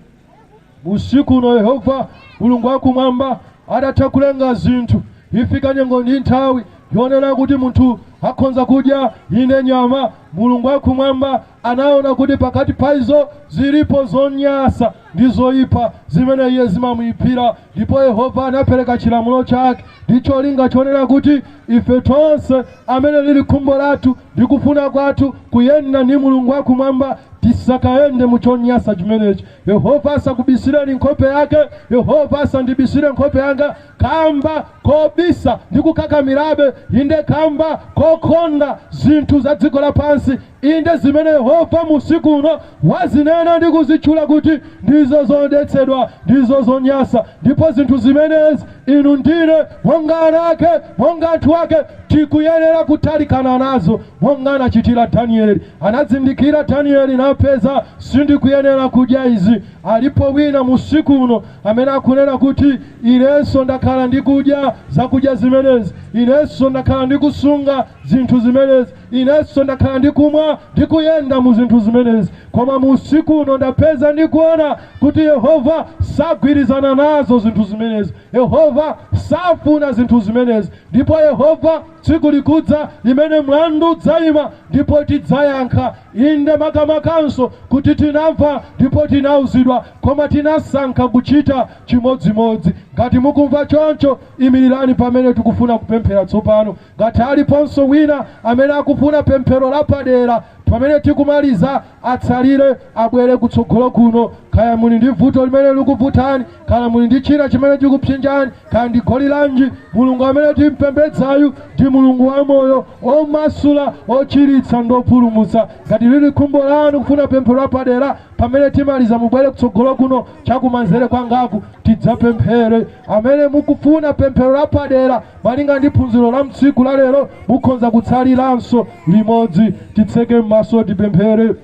Usiku uno Yehova Mulungu wakumwamba adatha kulenga zinthu. Ifika nyengo ndi nthawi yonena kuti munthu akhonza kudya ine nyama. Mulungu wakumwamba anaona kuti pakati paizo zilipo zonyasa ndi zoyipa zimene iye zimamuyipira, ndipo Yehova anapereka chilamulo chake ndicho linga chonena kuti ife tonse amene lili khumbo lathu ndi kufuna kwathu kuyenda ndi Mulungu wakumwamba tisakayende muchonyasa chimenechi. Yehova asakubisireni nkhope yake, Yehova asandibisire nkhope yanga kamba kobisa ndi kukakamirabe, inde kamba kokonda zinthu za dziko lapansi, inde zimene Yehova musiku uno wazinena ndi kuzitchula kuti ndizo zodetsedwa, ndizo zonyasa. Ndipo zinthu zimenezi inu ndine monga anake, monga anthu ake tikuyenera kutalikana nazo, monga anachitira Danieli. Anazindikira Danieli napeza sindikuyenera kudya izi. Alipo wina musiku uno amene akunena kuti inenso ndakhala ndikudya zakudya zimenezi, inenso ndakhala ndikusunga zinthu zimenezi, inenso ndakhala ndikumwa ndikuyenda mu zinthu zimenezi. Koma musiku uno ndapeza ndikuona kuti Yehova sagwirizana nazo zinthu zimenezi, Yehova safuna zinthu zimenezi. Ndipo Yehova tsiku likudza limene mlandu dzayima ndipo tidzayankha, inde makamakanso kuti tinamva ndipo tinauzidwa koma tinasankha kuchita chimodzimodzi. Ngati mukumva choncho imirirani pamene tikufuna kupemphera tsopano. Ngati aliponso wina amene akufuna pemphero lapadera pamene tikumaliza atsalire abwere kutsogolo kuno. Kaya muli ndi vuto limene likuvutani, kaya muli ndi china chimene chikupsinjani, kaya ndi goli lanji, Mulungu amene timpembedzayu ndi Mulungu wa moyo, omasula, ochiritsa ndopulumutsa. Ngati lili khumbo lanu kufuna pemphero lapadera pamene timaliza mubwere kutsogolo kuno chakumanzere kwangaku tidzapemphere. Amene mukufuna pemphero lapadera malinga ndi phunziro la mtsiku la lero mukhonza kutsaliranso limodzi. Titseke m'maso tipemphere.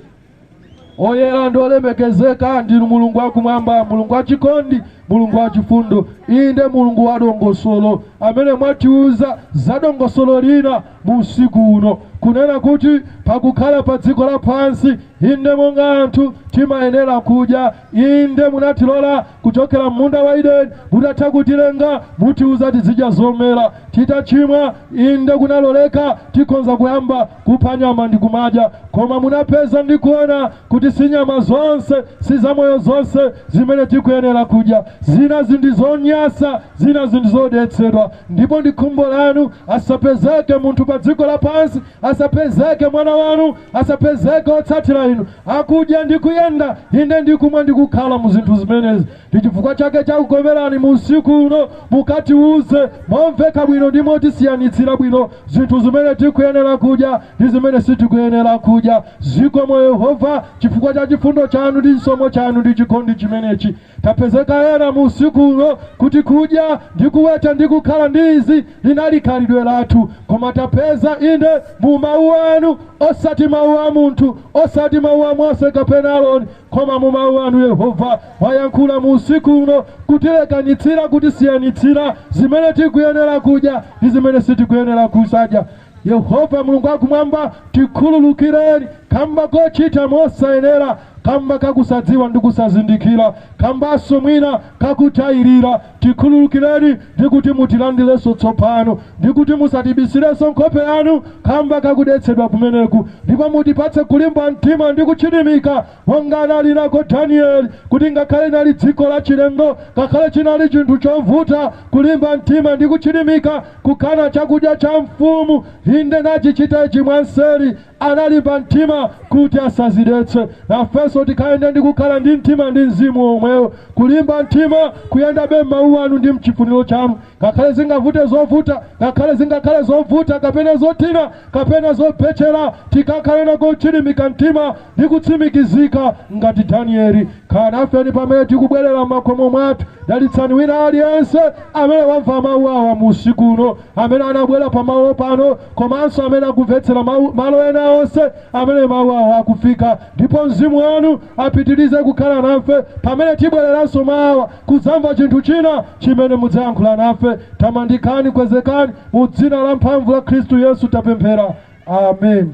Oyera ndi olemekezeka ndinu Mulungu wakumwamba, Mulungu wachikondi, Mulungu wachifundo, inde Mulungu wa dongosolo amene mwatiuza za dongosolo lina musiku uno kunena kuti pakukhala pa dziko lapansi inde monga anthu timayenera kudya. Inde munatilola kuchokera munda wa Edeni, mudatha kutilenga mutiuza tizidya zomera. Titachimwa inde kunaloleka tikhonza kuyamba kupha nyama ndi kumadya, koma munapeza ndi kuona kuti si nyama zonse si zamoyo zonse zimene tikuyenera kudya. Zina zindi zonyasa, zina zindi zodetsedwa. Ndipo ndi khumbo lanu asapezeke munthu pa dziko lapansi, asapezeke mwana wanu, asapezeke otsatira inu akudya ndi kuyenda inde ndi kumwa ndi kukhala mu zinthu zimenezi. Ndi chifukwa chake chakukomerani mu usiku uno mukatiuze momveka bwino ndi motisiyanitsira bwino zinthu zimene tikuyenera kudya ndi zimene sitikuyenera kudya. Zikomo Yehova chifukwa cha chifundo chanu ndi chisomo chanu ndi chikondi chimenechi. Tapezeka ena mu usiku uno kuti kudya ndi kuweta ndi kukhala ndi izi linali khalidwe lathu, koma tapeza inde mu mawu anu, osati mawu a munthu, osati mawu a Mose kapena Aaroni, koma mu mawu anu Yehova wayankhula mu usiku uno kutilekanitsira, kutisiyanitsira zimene tikuyenera kudya ndi zimene sitikuyenera kusadya. Yehova Mulungu wakumwamba tikhululukireni kamba kochita mosayenera, kamba kakusadziwa ndi kusazindikira, kambaso mwina kakutayirira. Tikhululukireni ndi kuti mutilandilenso tsopano, ndi kuti musatibisirenso nkhope yanu kamba kakudetsedwa kumeneku. Ndipo mutipatse kulimba mtima ndi kuchilimika monga anali nako Danieli, kuti ngakhale nali dziko la chilendo, ngakhale chinali chinthu chovuta, kulimba mtima ndi kuchilimika kukana chakudya cha mfumu inde nachichita chimwanseri analimba mtima kuti asadzidetse. Nafenso tikayenda ndi kukhala ndi mtima ndi mzimu omweyo, kulimba mtima kuyenda be mawu anu ndi mchifuniro chanu, ngakhale zingavute zovuta, ngakhale zingakhale zovuta kapena zotina kapena zopechera, tikakhale nako kuchilimika mtima ndi kutsimikizika ngati Danieli. Kana afeni pamene tikubwerera m'makomo mwathu, dalitsani wina aliyense amene wamva mawu awa mu usiku uno, amene anabwera pa malo pano, komanso amene akumvetsera malo ena onse amene mawu awa akufika. Ndipo mzimu wanu apitirize kukhala nafe pamene tibwereranso mawa kudzamva chinthu china chimene mudzayankhula nafe. Tamandikani, kwezekani mu dzina la mphamvu la Khristu Yesu tapemphera, amen.